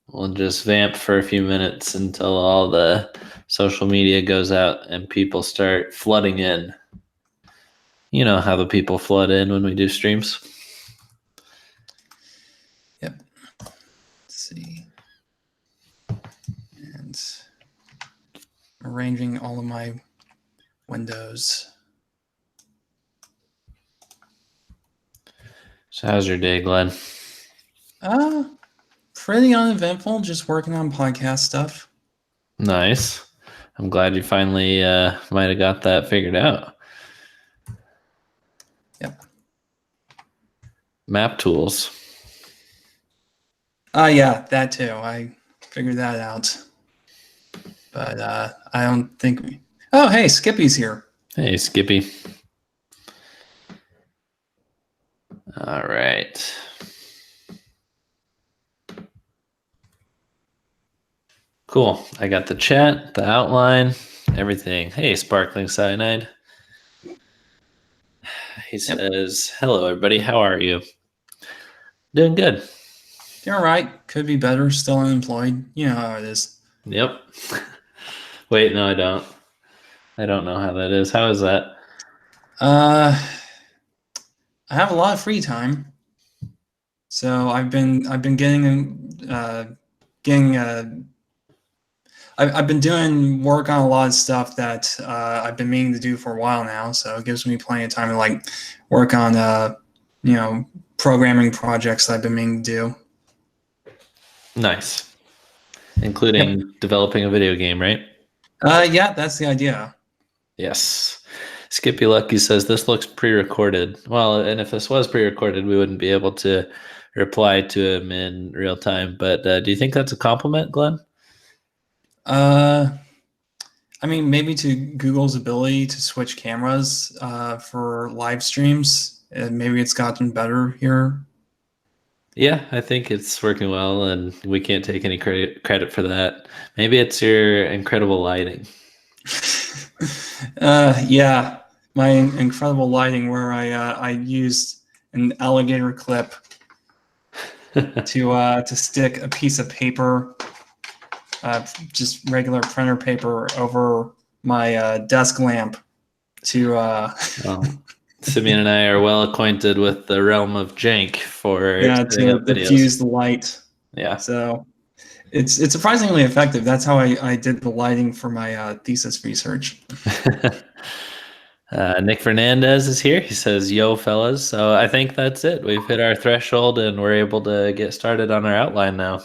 We'll just vamp for a few minutes until all the social media goes out and people start flooding in. You know how the people flood in when we do streams. Yep. Let's see. And arranging all of my windows. So how's your day, Glenn? Pretty uneventful, just working on podcast stuff. Nice. I'm glad you finally might have got that figured out. Yep. Map tools. Yeah, that too. I figured that out. But I don't think... Oh, hey, Skippy's here. Hey, Skippy. All right. Cool. I got the chat, the outline, everything. Hey, Sparkling Cyanide. He says, hello, everybody. How are you? Doing good. You're all right. Could be better. Still unemployed. You know how it is. Yep. Wait, no, I don't. I don't know how that is. How is that? I have a lot of free time. So I've been I've been doing work on a lot of stuff that I've been meaning to do for a while now. So it gives me plenty of time to like work on programming projects that I've been meaning to do. Nice. Including developing a video game, right? Yeah, that's the idea. Yes. Skippy Lucky says this looks pre-recorded. Well, and if this was pre-recorded, we wouldn't be able to reply to him in real time. But do you think that's a compliment, Glenn? I mean, maybe to Google's ability to switch cameras for live streams. Maybe it's gotten better here. Yeah, I think it's working well, and we can't take any credit for that. Maybe it's your incredible lighting. Yeah, my incredible lighting where I used an alligator clip to stick a piece of paper, just regular printer paper, over my desk lamp to. Simeon and I are well acquainted with the realm of jank for to diffuse the light. Yeah. So it's surprisingly effective. That's how I did the lighting for my thesis research. Nick Fernandez is here. He says, yo, fellas. So I think that's it. We've hit our threshold and we're able to get started on our outline now.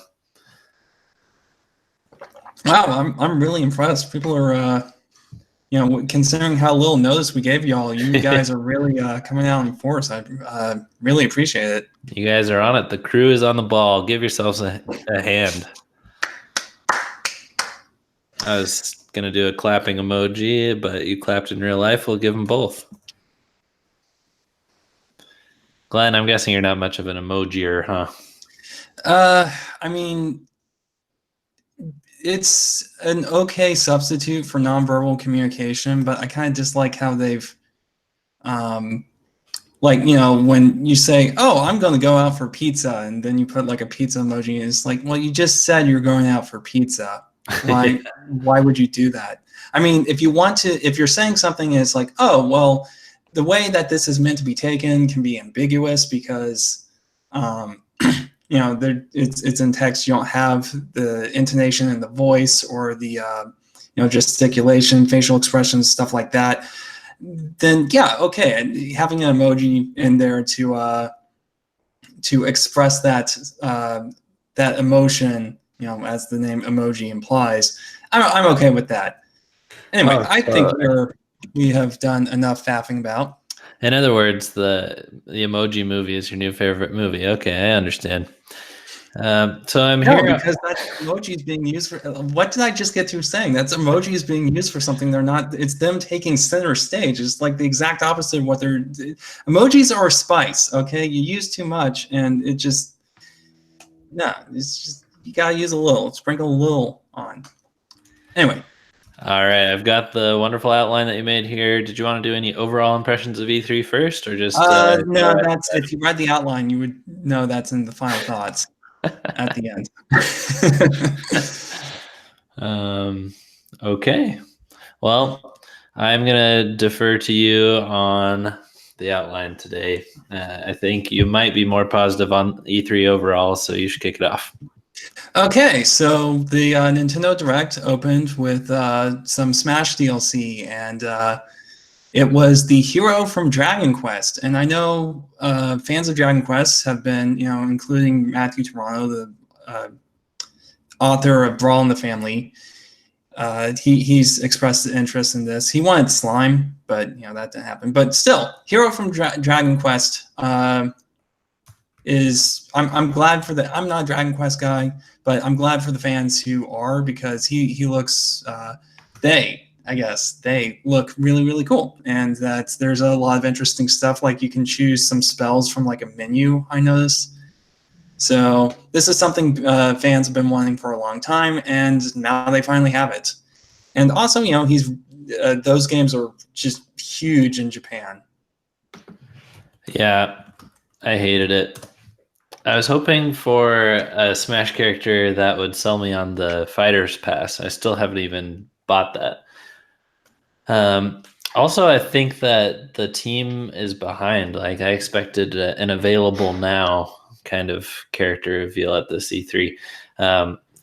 Wow, I'm really impressed. People are, considering how little notice we gave y'all, you guys are really coming out in force. I really appreciate it. You guys are on it. The crew is on the ball. Give yourselves a hand. I was going to do a clapping emoji, but you clapped in real life. We'll give them both. Glenn, I'm guessing you're not much of an emojier, huh? I mean, it's an okay substitute for nonverbal communication, but I kind of dislike how they've, when you say, oh, I'm going to go out for pizza, and then you put like a pizza emoji, and it's like, well, you just said you're going out for pizza. Why would you do that? I mean, if you're saying something and it's like, oh, well, the way that this is meant to be taken can be ambiguous because, it's in text. You don't have the intonation in the voice or the, gesticulation, facial expressions, stuff like that. Then, yeah, okay. And having an emoji in there to express that emotion, as the name emoji implies, I'm okay with that. Anyway, I think we have done enough faffing about. In other words, the Emoji Movie is your new favorite movie. Okay, I understand. So I'm here because that emoji is being used for. What did I just get through saying? That's emoji is being used for something they're not. It's them taking center stage. It's like the exact opposite of what they're. Emojis are spice. Okay, you use too much, and it just. No, it's just you gotta use a little. Sprinkle a little on. Anyway. All right, I've got the wonderful outline that you made here. Did you want to do any overall impressions of E3 first, or just? No, that's if you read the outline, you would know that's in the final thoughts. at the end. Okay. Well, I'm gonna defer to you on the outline today. I think you might be more positive on E3 overall, so you should kick it off. Okay, so the Nintendo Direct opened with some Smash DLC, and it was the hero from Dragon Quest. And I know fans of Dragon Quest have been, including Matthew Toronto, the author of Brawl in the Family. He's expressed interest in this. He wanted Slime, but that didn't happen. But still, hero from Dragon Quest is. I'm glad for the. I'm not a Dragon Quest guy, but I'm glad for the fans who are, because he looks. They look really, really cool, and that there's a lot of interesting stuff. Like you can choose some spells from like a menu, I noticed. So this is something fans have been wanting for a long time, and now they finally have it. And also, those games are just huge in Japan. Yeah, I hated it. I was hoping for a Smash character that would sell me on the Fighter's Pass. I still haven't even bought that. Also, I think that the team is behind. Like, I expected an available now kind of character reveal at the C3.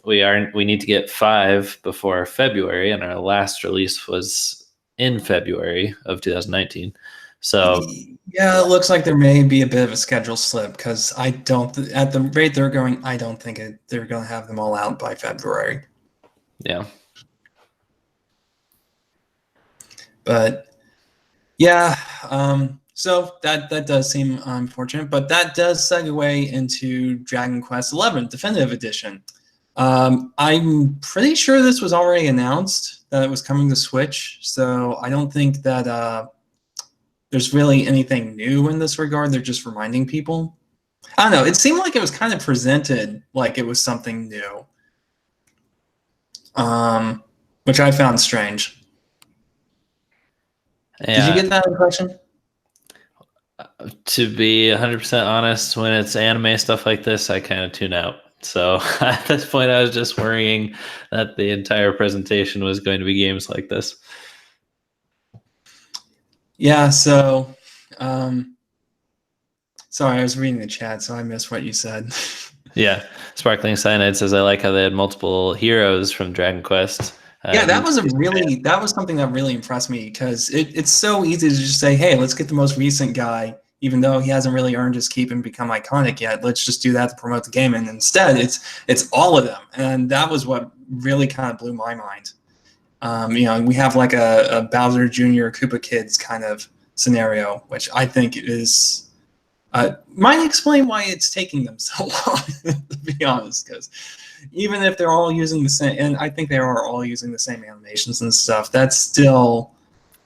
We need to get 5 before February, and our last release was in February of 2019. So yeah, it looks like there may be a bit of a schedule slip, because I don't, at the rate they're going, I don't think they're going to have them all out by February. yeah. But yeah, so that does seem unfortunate, but that does segue into Dragon Quest XI Definitive Edition. I'm pretty sure this was already announced that it was coming to Switch, so I don't think that there's really anything new in this regard. They're just reminding people. I don't know. It seemed like it was kind of presented like it was something new, which I found strange. Yeah. Did you get that impression? To be 100% honest, when it's anime stuff like this, I kind of tune out. So at this point, I was just worrying that the entire presentation was going to be games like this. Yeah, so sorry, I was reading the chat, so I missed what you said. Yeah, Sparkling Cyanide says, I like how they had multiple heroes from Dragon Quest. Yeah, that was something that really impressed me, because it's so easy to just say, hey, let's get the most recent guy, even though he hasn't really earned his keep and become iconic yet. Let's just do that to promote the game. And instead, it's all of them. And that was what really kind of blew my mind. We have like a Bowser Jr. Koopa Kids kind of scenario, which I think is might explain why it's taking them so long, to be honest, because even if they're all using the same, and I think they are all using the same animations and stuff, that's still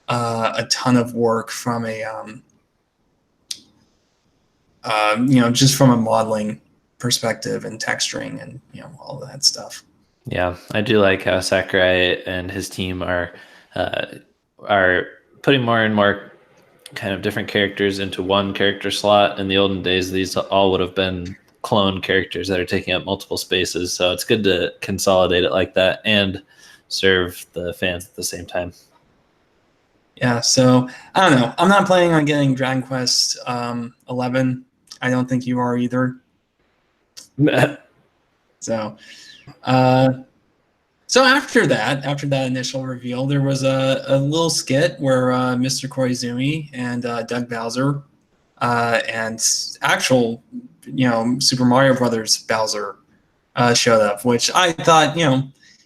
a ton of work from a just from a modeling perspective and texturing and all of that stuff. Yeah, I do like how Sakurai and his team are putting more and more kind of different characters into one character slot. In the olden days, these all would have been clone characters that are taking up multiple spaces. So it's good to consolidate it like that and serve the fans at the same time. Yeah, so I don't know. I'm not planning on getting Dragon Quest 11. I don't think you are either. So after that initial reveal, there was a little skit where Mr. Koizumi and Doug Bowser and actual, Super Mario Brothers Bowser showed up, which I thought,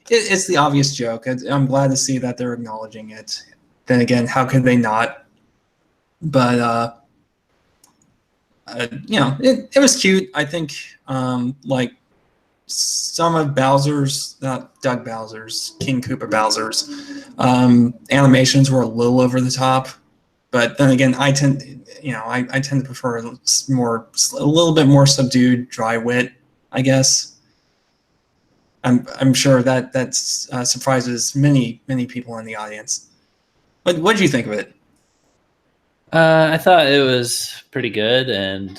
it's the obvious joke. I'm glad to see that they're acknowledging it. Then again, how could they not? But it was cute. I think like some of Bowser's, not Doug Bowser's, King Koopa Bowser's animations were a little over the top, but then again, I tend to prefer a little bit more subdued, dry wit, I guess. I'm sure that surprises many people in the audience. What did you think of it? I thought it was pretty good, and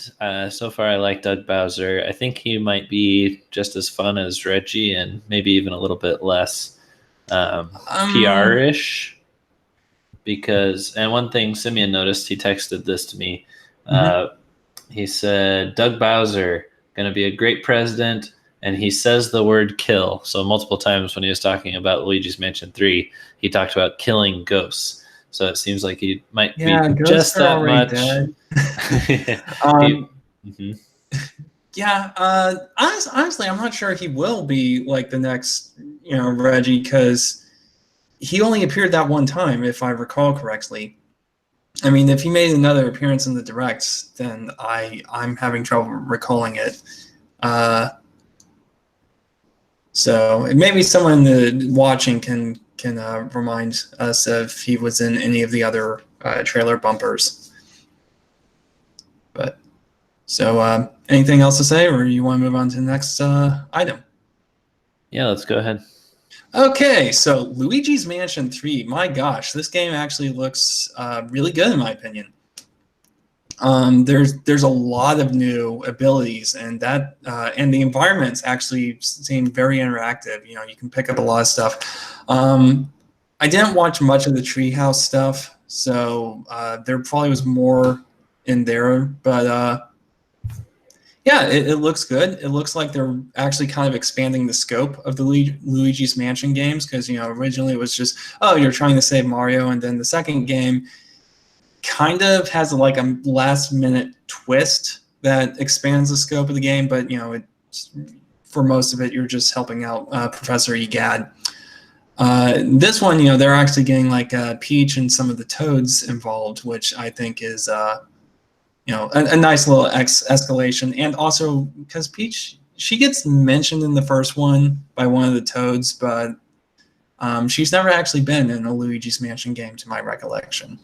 so far I like Doug Bowser. I think he might be just as fun as Reggie, and maybe even a little bit less PR-ish. Because, and one thing Simeon noticed, he texted this to me. He said, Doug Bowser, going to be a great president, and he says the word kill. So multiple times when he was talking about Luigi's Mansion 3, he talked about killing ghosts. So it seems like he might be just that much. Dead. Yeah, honestly, I'm not sure he will be like the next, Reggie, because he only appeared that one time, if I recall correctly. I mean, if he made another appearance in the directs, then I'm having trouble recalling it. So maybe someone watching can remind us if he was in any of the other trailer bumpers. But so, anything else to say, or you want to move on to the next item? Yeah, let's go ahead. Okay, so Luigi's Mansion 3. My gosh, this game actually looks really good in my opinion. There's a lot of new abilities, and and the environments actually seem very interactive. You can pick up a lot of stuff. I didn't watch much of the treehouse stuff, so there probably was more in there, but yeah, it looks good. It looks like they're actually kind of expanding the scope of the Luigi's Mansion games, because originally it was just, oh, you're trying to save Mario, and then the second game kind of has like a last minute twist that expands the scope of the game, but for most of it you're just helping out Professor Egad. This one, they're actually getting like Peach and some of the Toads involved, which I think is a nice little escalation. And also because Peach, she gets mentioned in the first one by one of the Toads, but she's never actually been in a Luigi's Mansion game to my recollection.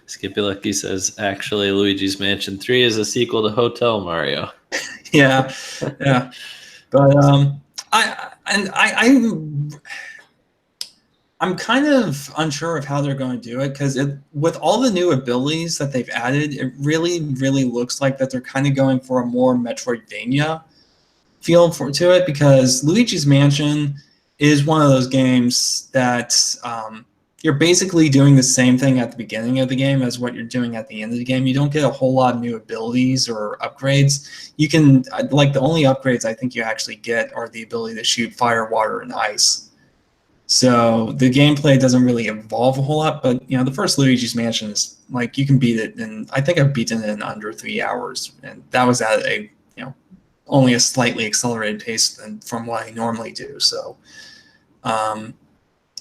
Skippy Lucky says, actually, Luigi's Mansion 3 is a sequel to Hotel Mario. yeah. But I'm kind of unsure of how they're going to do it, because with all the new abilities that they've added, it really, really looks like that they're kind of going for a more Metroidvania feel to it, because Luigi's Mansion is one of those games that you're basically doing the same thing at the beginning of the game as what you're doing at the end of the game. You don't get a whole lot of new abilities or upgrades. You can, like, the only upgrades I think you actually get are the ability to shoot fire, water, and ice. So the gameplay doesn't really evolve a whole lot, but the first Luigi's Mansion is like, you can beat it, and I think I've beaten it in under 3 hours, and that was at a only a slightly accelerated pace from what I normally do. So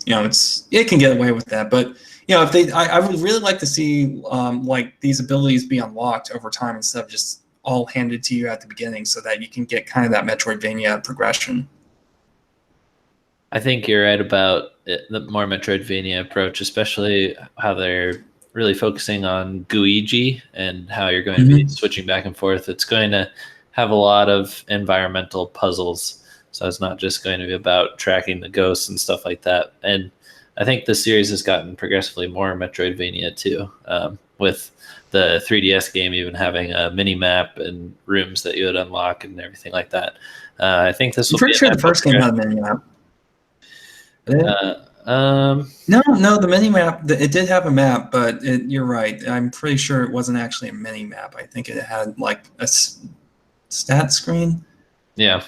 it can get away with that, but if I would really like to see like these abilities be unlocked over time instead of just all handed to you at the beginning, so that you can get kind of that Metroidvania progression. I think you're right about the more Metroidvania approach, especially how they're really focusing on Guigi and how you're going to be switching back and forth. It's going to have a lot of environmental puzzles, so it's not just going to be about tracking the ghosts and stuff like that. And I think the series has gotten progressively more Metroidvania too, with the 3DS game even having a mini map and rooms that you would unlock and everything like that. I think this will pretty sure the first game had a mini map. No, the mini map, it did have a map, but you're right. I'm pretty sure it wasn't actually a mini map. I think it had like a stat screen. Yeah.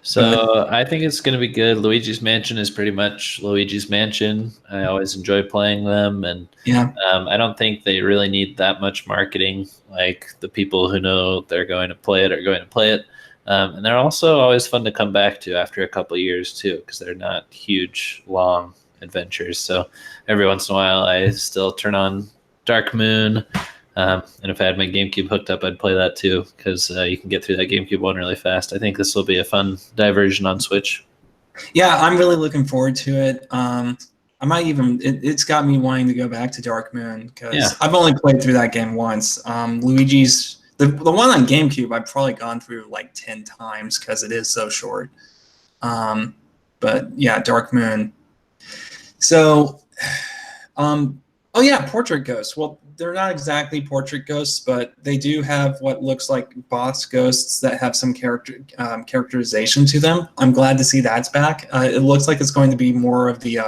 So I think it's going to be good. Luigi's Mansion is pretty much Luigi's Mansion. I always enjoy playing them, and I don't think they really need that much marketing. Like, the people who know they're going to play it are going to play it. And they're also always fun to come back to after a couple of years too, because they're not huge, long adventures. So every once in a while, I still turn on Dark Moon, and if I had my GameCube hooked up, I'd play that too, because you can get through that GameCube one really fast. I think this will be a fun diversion on Switch. Yeah, I'm really looking forward to it. I might even, it's got me wanting to go back to Dark Moon, because I've only played through that game once. Luigi's The one on GameCube, I've probably gone through like 10 times because it is so short. But yeah, Dark Moon. So Oh yeah, portrait ghosts. Well, they're not exactly portrait ghosts, but they do have what looks like boss ghosts that have some characterization to them. I'm glad to see that's back. It looks like it's going to be more of the,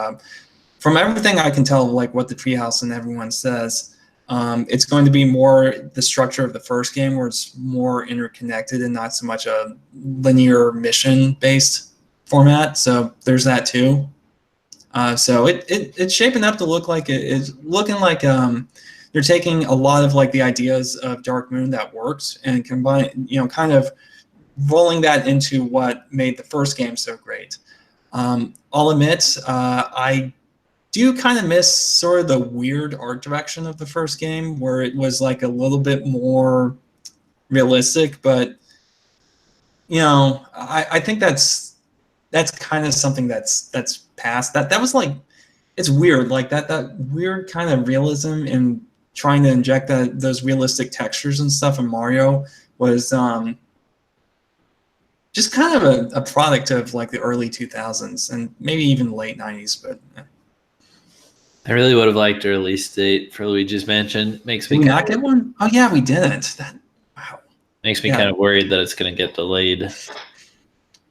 from everything I can tell, like what the treehouse and everyone says, it's going to be more the structure of the first game, where it's more interconnected and not so much a linear mission-based format. So there's that too. So it's shaping up to look like it's looking like they're taking a lot of like the ideas of Dark Moon that works and kind of rolling that into what made the first game so great. I'll admit, I do kind of miss sort of the weird art direction of the first game, where it was like a little bit more realistic, but I think that's kind of something that's past. That was like, it's weird, like that weird kind of realism in trying to inject those realistic textures and stuff in Mario was just kind of a product of like the early 2000s and maybe even late 90s. But I really would have liked a release date for Luigi's Mansion. Makes me did we not get one? Oh yeah, we didn't. Wow. Makes me kind of worried that it's going to get delayed.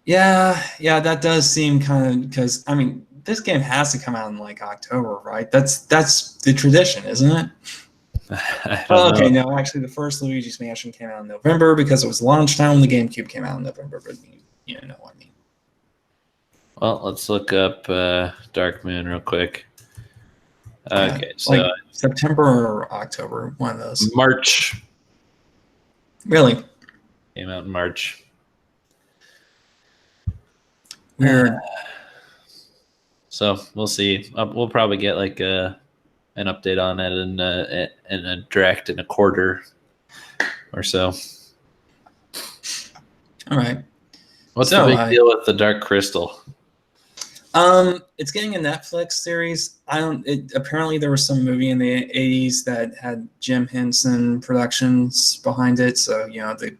Yeah, that does seem kind of, because I mean, this game has to come out in like October, right? That's the tradition, isn't it? Okay, no, actually, the first Luigi's Mansion came out in November because it was launch time. The GameCube came out in November, but you know what I mean. Well, let's look up Dark Moon real quick. Okay, yeah, so like September or October, one of those. March. Really? Came out in March. Weird. So we'll see. We'll probably get like an update on it in a direct in a quarter or so. All right. What's the big deal with the Dark Crystal? It's getting a Netflix series. Apparently there was some movie in the 80s that had Jim Henson Productions behind it. So, the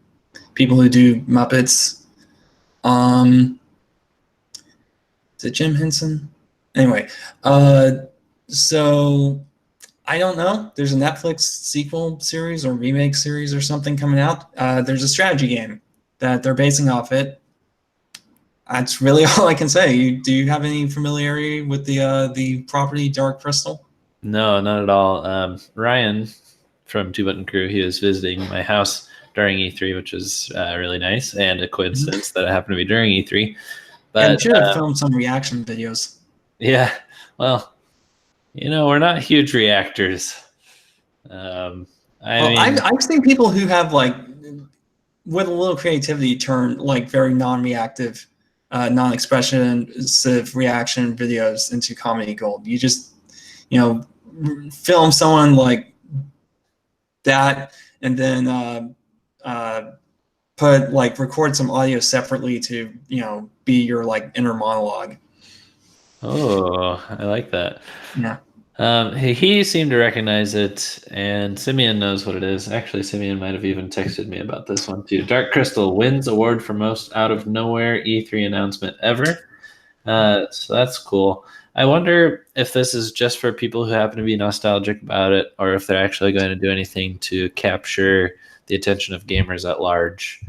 people who do Muppets. Is it Jim Henson? Anyway, so I don't know. There's a Netflix sequel series or remake series or something coming out. There's a strategy game that they're basing off it. That's really all I can say. Do you have any familiarity with the property Dark Crystal? No, not at all. Ryan from Two Button Crew, he was visiting my house during E3, which was really nice, and a coincidence that it happened to be during E3. But you should have filmed some reaction videos. Yeah, well, we're not huge reactors. I've seen people who have like, with a little creativity, turn like very non-reactive, non-expressive reaction videos into comedy gold. You just, film someone like that, and then record some audio separately to, be your like inner monologue. Oh, I like that. Yeah. He seemed to recognize it, and Simeon knows what it is. Actually, Simeon might have even texted me about this one too. Dark Crystal wins award for most out of nowhere E3 announcement ever. So that's cool. I wonder if this is just for people who happen to be nostalgic about it, or if they're actually going to do anything to capture the attention of gamers at large.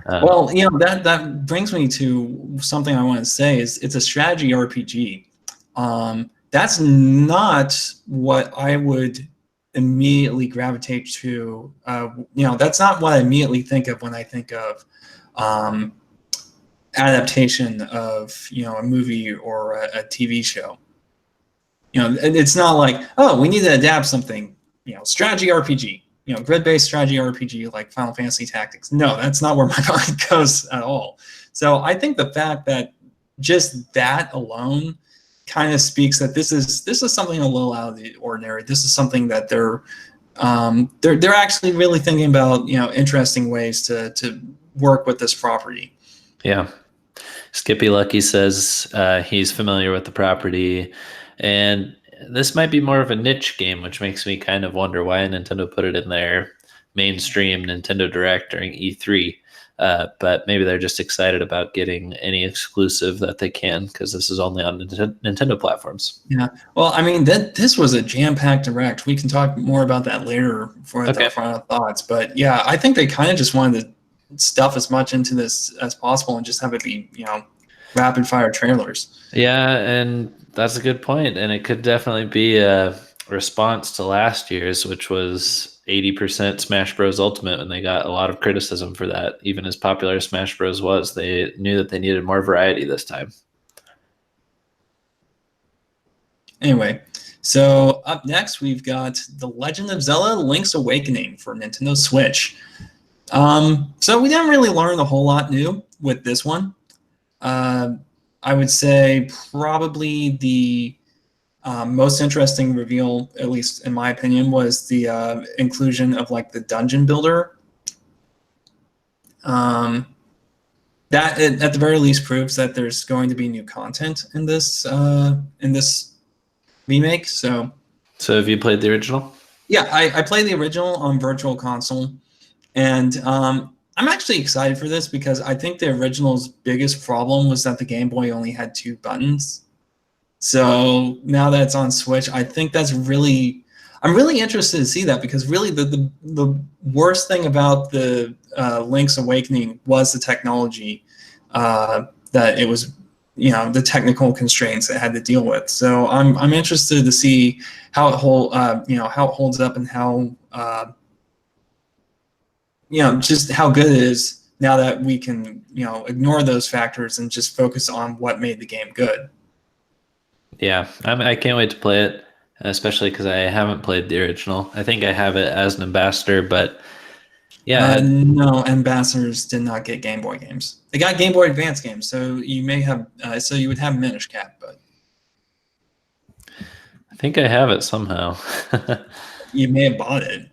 Well, that brings me to something I want to say is it's a strategy RPG. That's not what I would immediately gravitate to. That's not what I immediately think of when I think of adaptation of a movie or a TV show. It's not like, oh, we need to adapt something. Strategy RPG. Grid-based strategy RPG like Final Fantasy Tactics. No, that's not where my mind goes at all. So I think the fact that just that alone kind of speaks that this is something a little out of the ordinary. This is something that they're actually really thinking about, interesting ways to work with this property. Yeah. Skippy Lucky says he's familiar with the property, and this might be more of a niche game, which makes me kind of wonder why Nintendo put it in there. mainstream Nintendo Direct during E3. But maybe they're just excited about getting any exclusive that they can because this is only on Nintendo platforms. Yeah. Well, I mean, this was a jam-packed Direct. We can talk more about that later for our final thoughts. But yeah, I think they kind of just wanted to stuff as much into this as possible and just have it be, rapid-fire trailers. Yeah, and that's a good point. And it could definitely be a response to last year's, which was 80% Smash Bros. Ultimate, and they got a lot of criticism for that. Even as popular as Smash Bros. Was, they knew that they needed more variety this time. Anyway, so up next, we've got The Legend of Zelda Link's Awakening for Nintendo Switch. So we didn't really learn a whole lot new with this one. I would say probably the most interesting reveal, at least in my opinion, was the inclusion of like the dungeon builder. That at the very least proves that there's going to be new content in this remake. So have you played the original? Yeah, I played the original on Virtual Console, and I'm actually excited for this because I think the original's biggest problem was that the Game Boy only had 2 buttons. So now that it's on Switch, I think I'm really interested to see that, because really the worst thing about the Link's Awakening was the technology, that it was, the technical constraints it had to deal with. So I'm interested to see how it holds up, and how just how good it is now that we can ignore those factors and just focus on what made the game good. Yeah, I can't wait to play it, especially because I haven't played the original. I think I have it as an ambassador, but yeah. No, ambassadors did not get Game Boy games. They got Game Boy Advance games, so you would have Minish Cap, but I think I have it somehow. You may have bought it.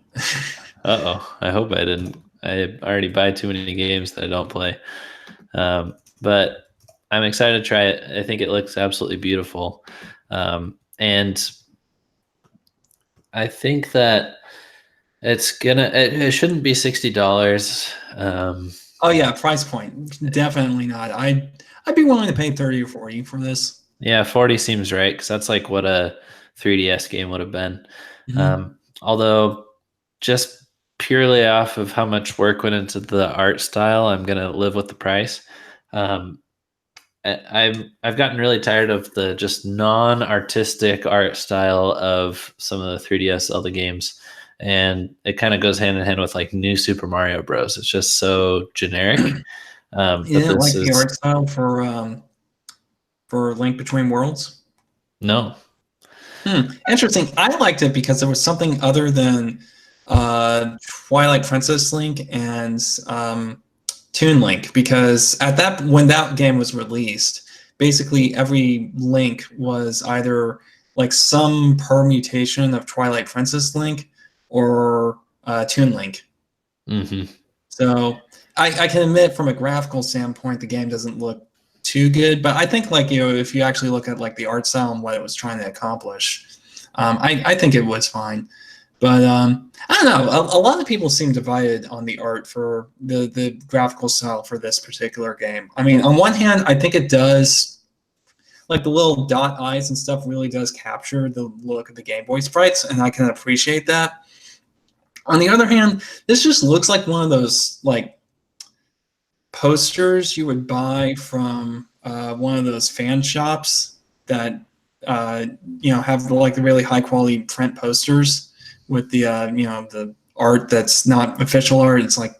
Uh-oh, I hope I didn't. I already buy too many games that I don't play. But I'm excited to try it. I think it looks absolutely beautiful. And I think that it shouldn't be $60. Oh yeah, price point. Definitely not. I'd be willing to pay 30 or 40 for this. Yeah, 40 seems right, because that's like what a 3DS game would have been. Mm-hmm. Although just purely off of how much work went into the art style, I'm gonna live with the price. I've gotten really tired of the just non-artistic art style of some of the 3DS Zelda games, and it kind of goes hand in hand with like New Super Mario Bros. It's just so generic. The art style for Link Between Worlds? No. Interesting. I liked it because there was something other than Twilight Princess Link and Toon Link, because when that game was released, basically every Link was either like some permutation of Twilight Princess Link or Toon Link. Mm-hmm. So I can admit, from a graphical standpoint, the game doesn't look too good, but I think if you actually look at like the art style and what it was trying to accomplish, I think it was fine. But I don't know. A lot of people seem divided on the art for the graphical style for this particular game. I mean, on one hand, I think it does, like the little dot eyes and stuff really does capture the look of the Game Boy sprites, and I can appreciate that. On the other hand, this just looks like one of those like posters you would buy from one of those fan shops that have like the really high quality print posters with the the art that's not official art. It's like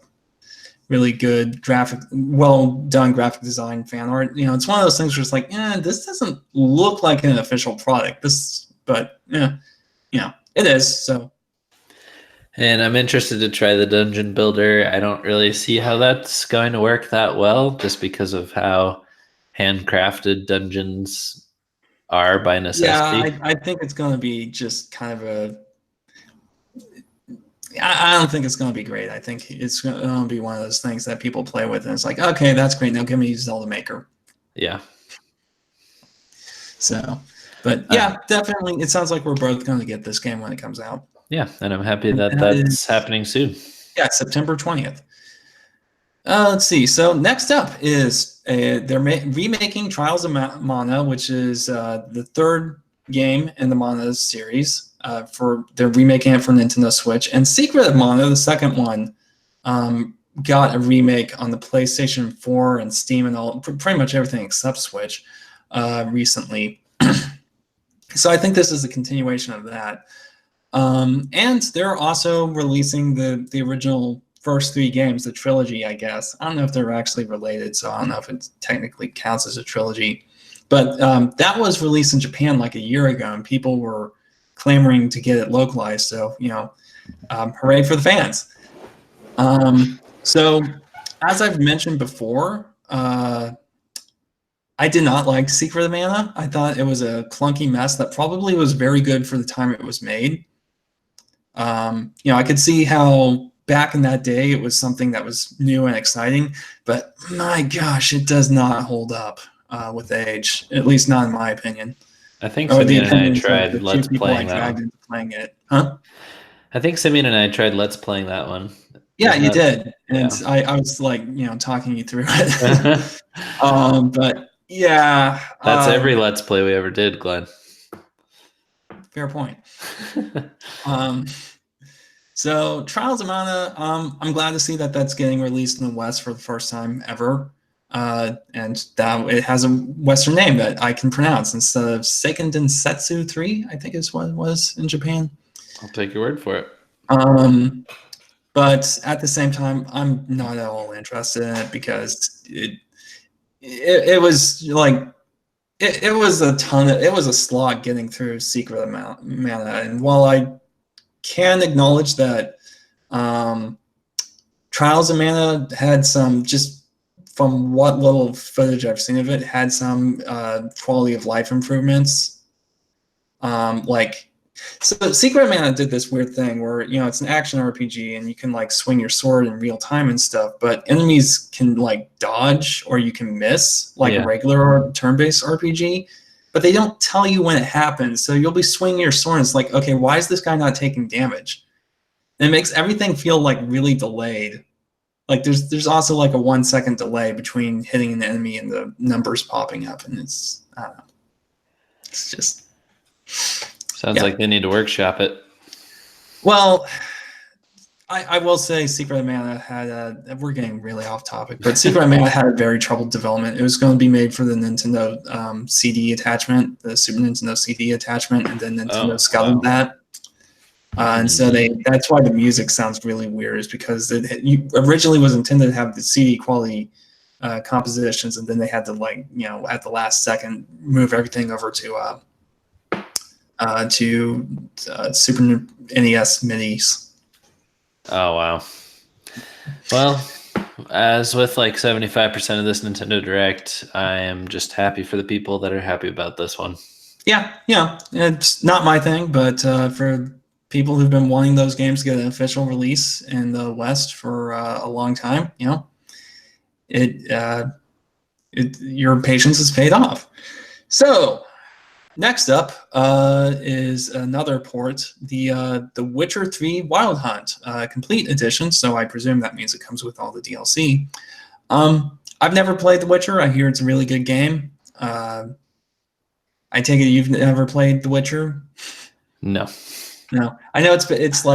really good well done graphic design fan art. It's one of those things where it's like, this doesn't look like an official product. But it is. So. And I'm interested to try the dungeon builder. I don't really see how that's going to work that well, just because of how handcrafted dungeons are by necessity. Yeah, I think it's going to be just kind of I don't think it's going to be great. I think it's going to be one of those things that people play with, and it's like, okay, that's great. Now give me Zelda Maker. Yeah. So, but yeah, definitely. It sounds like we're both going to get this game when it comes out. Yeah, and I'm happy that that's happening soon. Yeah, September 20th. Let's see. So next up is they're remaking Trials of Mana, which is the third game in the Mana series. They're remaking it for Nintendo Switch, and Secret of Mana, the second one, got a remake on the PlayStation 4 and Steam and all, pretty much everything except Switch, recently. So I think this is a continuation of that. And they're also releasing the original first three games, the trilogy, I guess. I don't know if they're actually related, so I don't know if it technically counts as a trilogy. But that was released in Japan like a year ago, and people were clamoring to get it localized. So, hooray for the fans. So, as I've mentioned before, I did not like Secret of Mana. I thought it was a clunky mess that probably was very good for the time it was made. I could see how back in that day it was something that was new and exciting, but my gosh, it does not hold up with age, at least not in my opinion. I think Simeon and I tried the Let's two people I playing that dragged one. into playing it. Huh? I think Simeon and I tried Let's playing that one. Yeah, you did. And Yeah. I was like, talking you through it. But yeah. That's every Let's Play we ever did, Glenn. Fair point. So Trials of Mana, I'm glad to see that that's getting released in the West for the first time ever. And that it has a Western name that I can pronounce instead of Seiken Densetsu 3, I think is what it was in Japan. I'll take your word for it. But at the same time, I'm not at all interested in it because it was like it was a slog getting through Secret of Mana. And while I can acknowledge that Trials of Mana had some, just from what little footage I've seen of it, had some quality of life improvements. So Secret of Mana did this weird thing where, it's an action RPG and you can like swing your sword in real time and stuff, but enemies can like dodge or you can miss like a regular turn-based RPG, but they don't tell you when it happens. So you'll be swinging your sword and it's like, okay, why is this guy not taking damage? And it makes everything feel like really delayed. Like there's also like a 1 second delay between hitting an enemy and the numbers popping up, and it's, I don't know. It's just... Sounds like they need to workshop it. Well, I will say Secret of Mana had we're getting really off topic, but Secret of Mana had a very troubled development. It was going to be made for the Nintendo CD attachment, the Super Nintendo CD attachment, and then Nintendo scuttled that. And so that's why the music sounds really weird, is because it originally was intended to have the CD quality compositions, and then they had to at the last second move everything over to Super NES Minis. Oh, wow. Well, as with like 75% of this Nintendo Direct, I am just happy for the people that are happy about this one. Yeah, it's not my thing, but for people who've been wanting those games to get an official release in the West for a long time, your patience is paid off. So next up is another port, the Witcher 3 Wild Hunt Complete Edition. So I presume that means it comes with all the DLC. I've never played The Witcher. I hear it's a really good game. I take it you've never played The Witcher? No. I know it's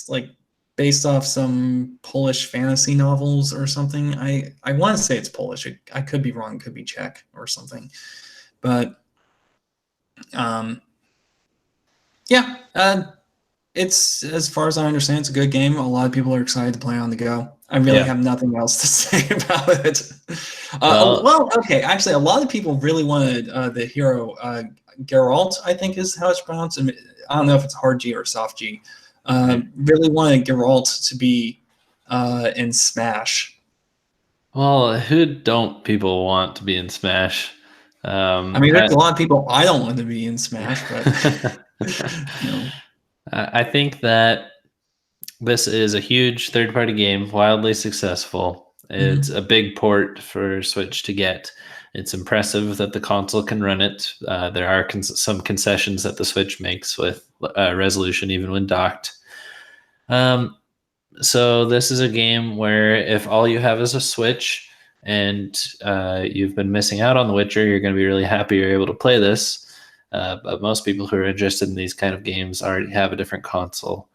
like based off some Polish fantasy novels or something. I want to say it's Polish. I could be wrong. It could be Czech or something. But it's, as far as I understand, it's a good game. A lot of people are excited to play on the go. I really have nothing else to say about it. Well, okay, actually, a lot of people really wanted the hero Geralt, I think is how it's pronounced. I don't know if it's hard G or soft G. Really wanted Geralt to be in Smash. Well, who don't people want to be in Smash? There's a lot of people I don't want to be in Smash, but I think that this is a huge third-party game, wildly successful. It's a big port for Switch to get. It's impressive that the console can run it. There are some concessions that the Switch makes with resolution, even when docked. So this is a game where if all you have is a Switch and you've been missing out on The Witcher, you're going to be really happy you're able to play this. But most people who are interested in these kind of games already have a different console.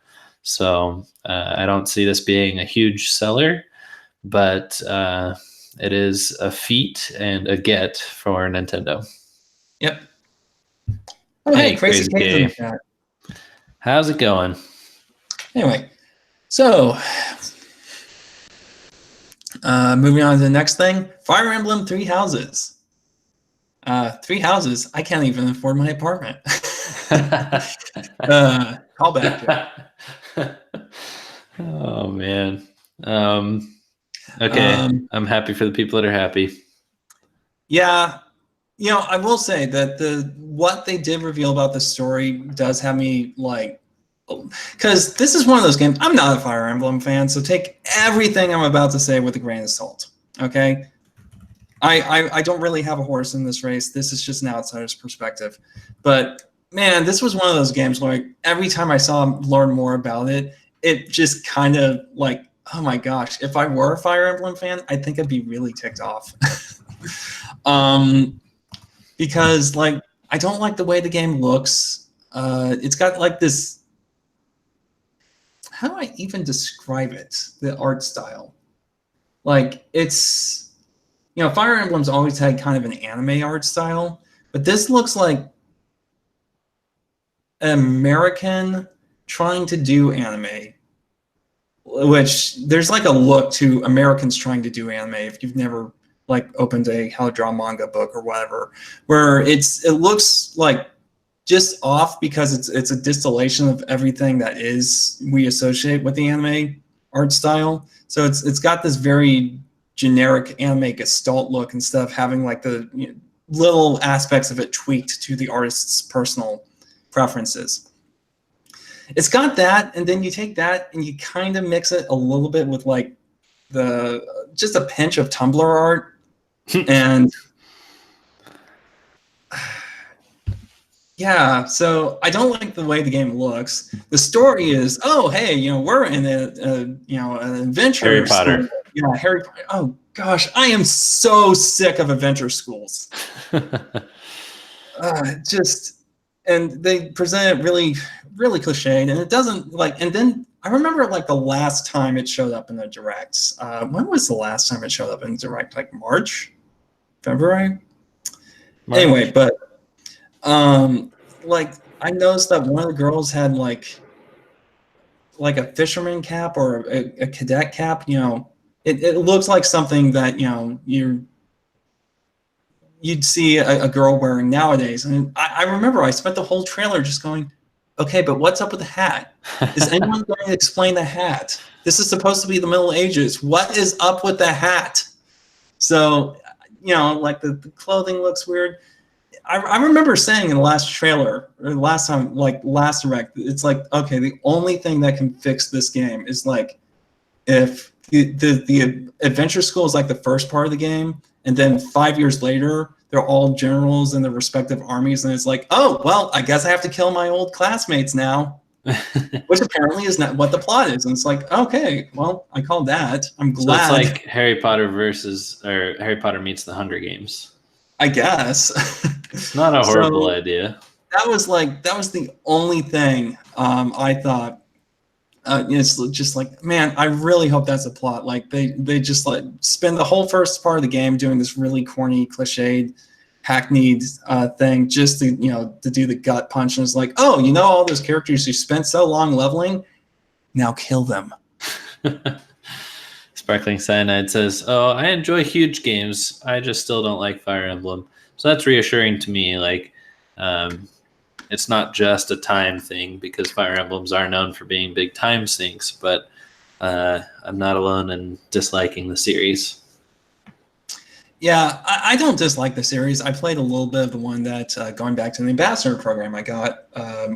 So I don't see this being a huge seller, but it is a feat and a get for Nintendo. Yep. Oh, hey, Crazy Crazy K's in the K. chat. How's it going? Anyway, so moving on to the next thing, Fire Emblem Three Houses. Three houses. I can't even afford my apartment. Call back. Oh man. Okay, I'm happy for the people that are happy. Yeah, I will say that what they did reveal about the story does have me like, because this is one of those games. I'm not a Fire Emblem fan, so take everything I'm about to say with a grain of salt. Okay, I don't really have a horse in this race. This is just an outsider's perspective, but man, this was one of those games where every time I learn more about it, it just kind of like, oh my gosh, if I were a Fire Emblem fan, I think I'd be really ticked off. Because like I don't like the way the game looks. It's got like this. How do I even describe it? The art style, like it's, Fire Emblem's always had kind of an anime art style, but this looks like an American trying to do anime. Which there's like a look to Americans trying to do anime. If you've never like opened a how to draw manga book or whatever, where it looks like just off because it's a distillation of everything that we associate with the anime art style. So it's got this very generic anime gestalt look instead of having like the little aspects of it tweaked to the artist's personal preferences. It's got that, and then you take that and you kind of mix it a little bit with like just a pinch of Tumblr art. And yeah, so I don't like the way the game looks. The story is, oh hey, we're in an adventure. Harry Potter. School. Yeah, Harry Potter. Oh gosh, I am so sick of adventure schools. And they present it really, really cliched, and it doesn't like. And then I remember like the last time it showed up in the directs. When was the last time it showed up in the direct? Like March, February. Anyway, but like I noticed that one of the girls had like a fisherman cap or a cadet cap. It looks like something that you'd see a girl wearing nowadays. And I remember I spent the whole trailer just going, okay, but what's up with the hat? Is anyone going to explain the hat? This is supposed to be the Middle Ages. What is up with the hat? So, like the clothing looks weird. I remember saying in the last trailer, or the last time, like last direct, it's like, okay, the only thing that can fix this game is like if the adventure school is like the first part of the game, and then 5 years later, they're all generals in their respective armies, and it's like, oh, well, I guess I have to kill my old classmates now, which apparently is not what the plot is. And it's like, okay, well, I called that. I'm glad. So it's like Harry Potter Harry Potter meets the Hunger Games. I guess. It's not a horrible idea. That was the only thing I thought. It's just like, man, I really hope that's a plot. Like they just like spend the whole first part of the game doing this really corny, cliched, hackneyed thing just to to do the gut punch. And it's like, oh, all those characters you spent so long leveling, now kill them. Sparkling Cyanide says, oh, I enjoy huge games. I just still don't like Fire Emblem. So that's reassuring to me. Like, it's not just a time thing, because Fire Emblems are known for being big time sinks, but I'm not alone in disliking the series. Yeah, I don't dislike the series. I played a little bit of the one that, going back to the ambassador program, I got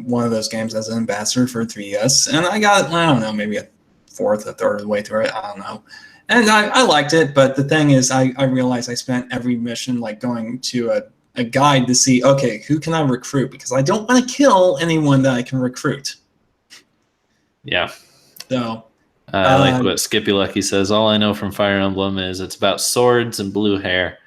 one of those games as an ambassador for 3DS, and I got, I don't know, maybe a third of the way through it. I don't know. And I liked it, but the thing is, I realized I spent every mission like going to a guide to see, okay, who can I recruit? Because I don't want to kill anyone that I can recruit. Yeah. So I like what Skippy Lucky says. All I know from Fire Emblem is it's about swords and blue hair.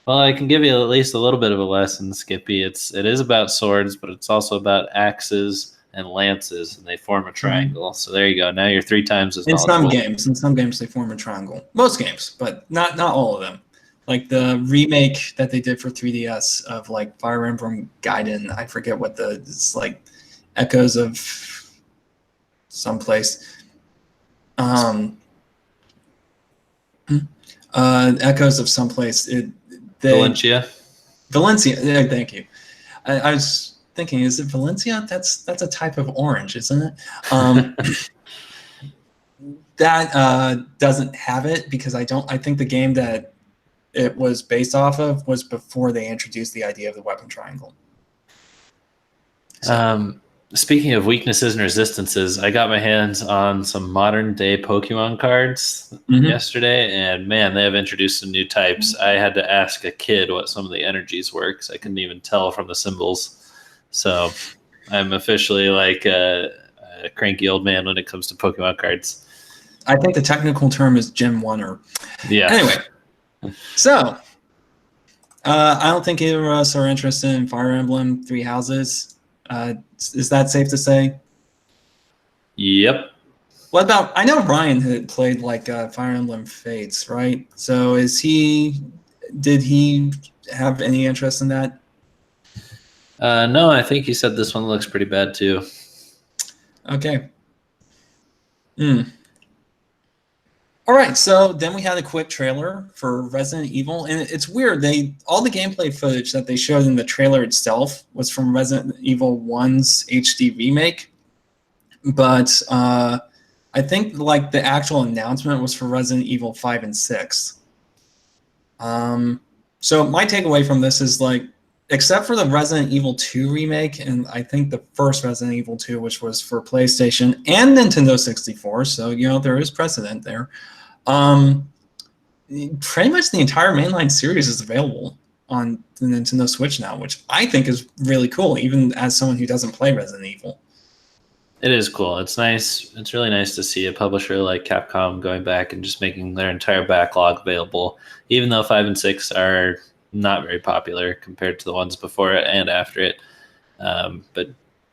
Well, I can give you at least a little bit of a lesson, Skippy. It is about swords, but it's also about axes and lances, and they form a triangle. So there you go. Now you're 3 times as knowledgeable. In some games they form a triangle. Most games, but not all of them. Like the remake that they did for 3DS of like Fire Emblem Gaiden, I forget what it's like Echoes of someplace. Echoes of someplace. Valencia. Yeah, thank you. I was thinking, is it Valencia? That's a type of orange, isn't it? That doesn't have it because I think the game that it was based off of was before they introduced the idea of the weapon triangle. So. Speaking of weaknesses and resistances, I got my hands on some modern day Pokemon cards yesterday, and man, they have introduced some new types. I had to ask a kid what some of the energies were because I couldn't even tell from the symbols. So I'm officially like a cranky old man when it comes to Pokemon cards. I think the technical term is Gym Oneer. Yeah. Anyway, so I don't think either of us are interested in Fire Emblem Three Houses. Is that safe to say? Yep. What about? I know Ryan had played like Fire Emblem Fates, right? So did he have any interest in that? No, I think he said this one looks pretty bad too. Okay. All right, so then we had a quick trailer for Resident Evil, and it's weird. All the gameplay footage that they showed in the trailer itself was from Resident Evil 1's HD remake, but I think like the actual announcement was for Resident Evil 5 and 6. So my takeaway from this is like, except for the Resident Evil 2 remake, and I think the first Resident Evil 2, which was for PlayStation and Nintendo 64, so there is precedent there. Pretty much the entire mainline series is available on the Nintendo Switch now, which I think is really cool, even as someone who doesn't play Resident Evil. It is cool. It's nice. It's really nice to see a publisher like Capcom going back and just making their entire backlog available, even though 5 and 6 are not very popular compared to the ones before it and after it.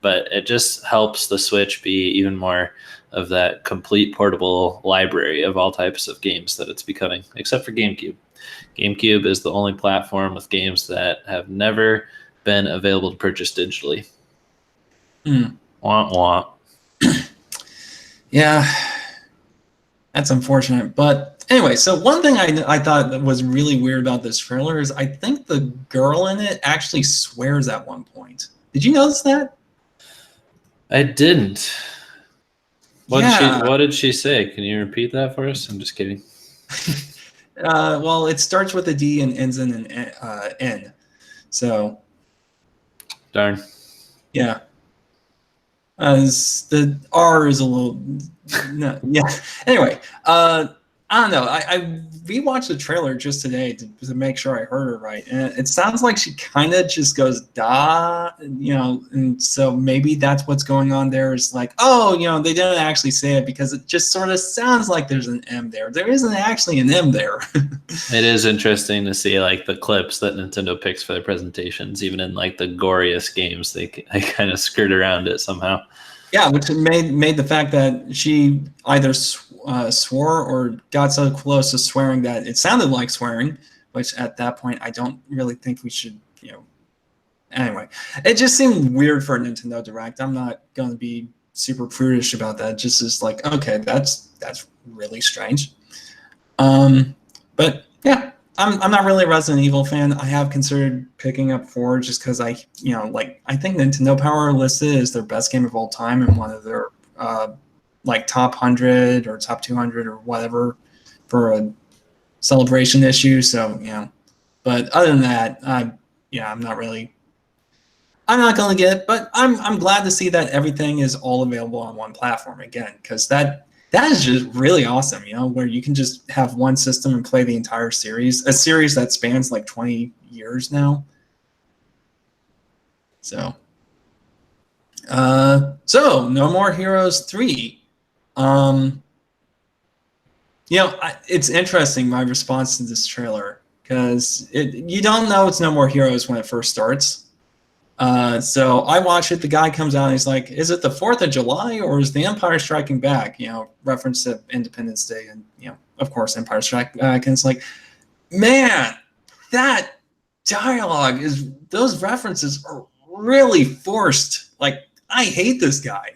But it just helps the Switch be even more of that complete portable library of all types of games that it's becoming, except for GameCube. GameCube is the only platform with games that have never been available to purchase digitally. Wah, wah. Yeah, that's unfortunate. But anyway, so one thing I thought that was really weird about this trailer is I think the girl in it actually swears at one point. Did you notice that? I didn't. What did she say? Can you repeat that for us? I'm just kidding. Well, it starts with a D and ends in an N. So. Darn. Yeah. The R is a little. No, yeah. Anyway, I don't know. I rewatched the trailer just today to make sure I heard her right, and it sounds like she kind of just goes "da," and so maybe that's what's going on there. Is like, oh, they didn't actually say it because it just sort of sounds like there's an M there. There isn't actually an M there. It is interesting to see like the clips that Nintendo picks for their presentations, even in like the goriest games, they kind of skirt around it somehow. Yeah, which made the fact that she either swore or got so close to swearing that it sounded like swearing, which at that point I don't really think we should, Anyway, it just seemed weird for a Nintendo Direct. I'm not going to be super prudish about that. Just as like, okay, that's really strange. But yeah, I'm not really a Resident Evil fan. I have considered picking up 4 just because I think Nintendo Power listed as their best game of all time and one of their top 100 or top 200 or whatever for a celebration issue. So but other than that, I'm not going to get it. But I'm glad to see that everything is all available on one platform again, because that is just really awesome, where you can just have one system and play the entire series, a series that spans like 20 years now. So No More Heroes 3. It's interesting, my response to this trailer, because you don't know it's No More Heroes when it first starts. So I watch it. The guy comes out and he's like, "Is it the 4th of July or is the Empire Striking Back?" Reference to Independence Day, and of course, Empire Strike Back. And it's like, man, that dialogue those references are really forced. Like, I hate this guy.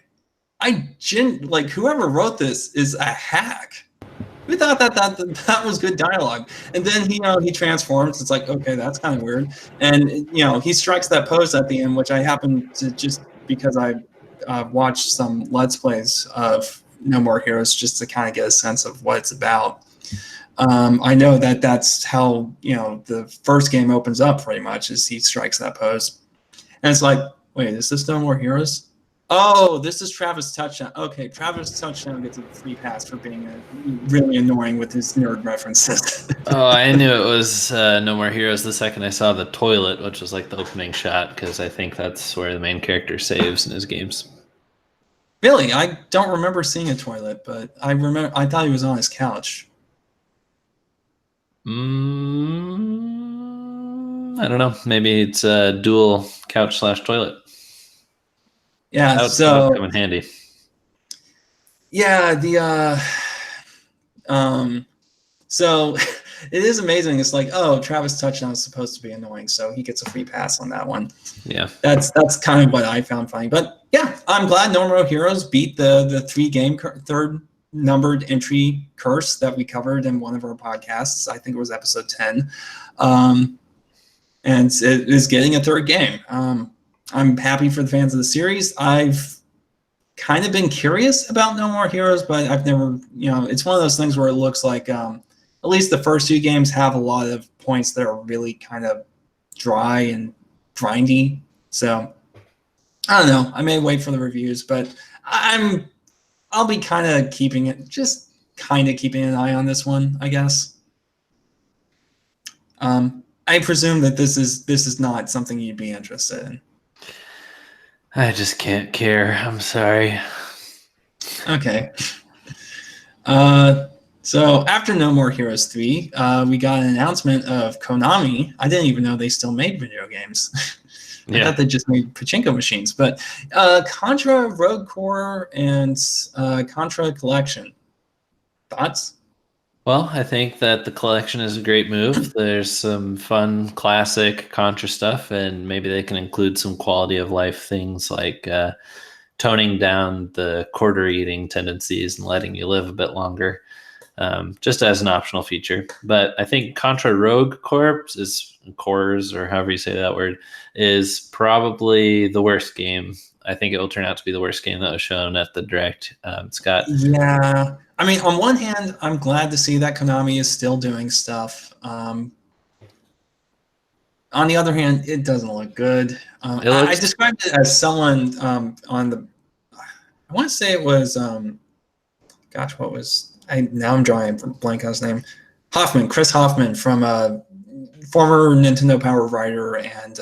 Like, whoever wrote this is a hack. We thought that was good dialogue, and then he transforms. It's like, okay, that's kind of weird, and he strikes that pose at the end, which I happen to, just because I watched some Let's Plays of No More Heroes just to kind of get a sense of what it's about. I know that's how the first game opens up pretty much, is he strikes that pose, and it's like, wait, is this No More Heroes? Oh, this is Travis Touchdown. Okay, Travis Touchdown gets a free pass for being really annoying with his nerd references. Oh, I knew it was No More Heroes the second I saw the toilet, which was like the opening shot, because I think that's where the main character saves in his games. Really, I don't remember seeing a toilet, but I thought he was on his couch. I don't know. Maybe it's a dual couch/toilet. Yeah, That would come in handy. Yeah, so it is amazing. It's like, oh, Travis Touchdown is supposed to be annoying, so he gets a free pass on that one. Yeah, that's kind of what I found funny. But yeah, I'm glad No More Heroes beat the 3-game third numbered entry curse that we covered in one of our podcasts. I think it was episode 10, and it is getting a third game. I'm happy for the fans of the series. I've kind of been curious about No More Heroes, but I've never, it's one of those things where it looks like at least the first 2 games have a lot of points that are really kind of dry and grindy. So I don't know. I may wait for the reviews, but I'll be kind of keeping an eye on this one, I guess. I presume that this is not something you'd be interested in. I just can't care. I'm sorry. Okay. So after No More Heroes 3, we got an announcement of Konami. I didn't even know they still made video games. I thought they just made pachinko machines. But Contra Rogue Core and Contra Collection. Thoughts? Well, I think that the collection is a great move. There's some fun, classic Contra stuff, and maybe they can include some quality of life things like toning down the quarter eating tendencies and letting you live a bit longer, just as an optional feature. But I think Contra Rogue Corps or however you say that word, is probably the worst game. I think it will turn out to be the worst game that was shown at the Direct. Scott? Yeah. I mean, on one hand, I'm glad to see that Konami is still doing stuff. On the other hand, it doesn't look good. I described it as someone on the, I want to say it was, now I'm drawing a blank on his name. Chris Hoffman, from former Nintendo Power writer and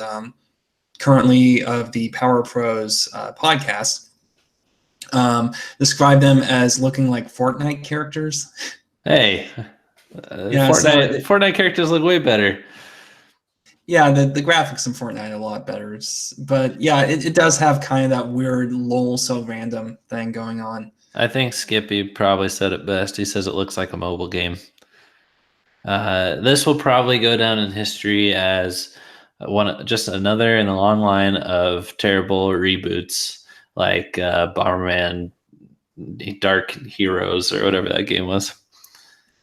currently of the Power Pros podcast. Describe them as looking like Fortnite characters. Hey, Fortnite characters look way better. Yeah, the graphics in Fortnite are a lot better. But yeah, it does have kind of that weird lol so random thing going on. I think Skippy probably said it best. He says it looks like a mobile game. This will probably go down in history as just another in a long line of terrible reboots, like Bomberman Dark Heroes or whatever that game was.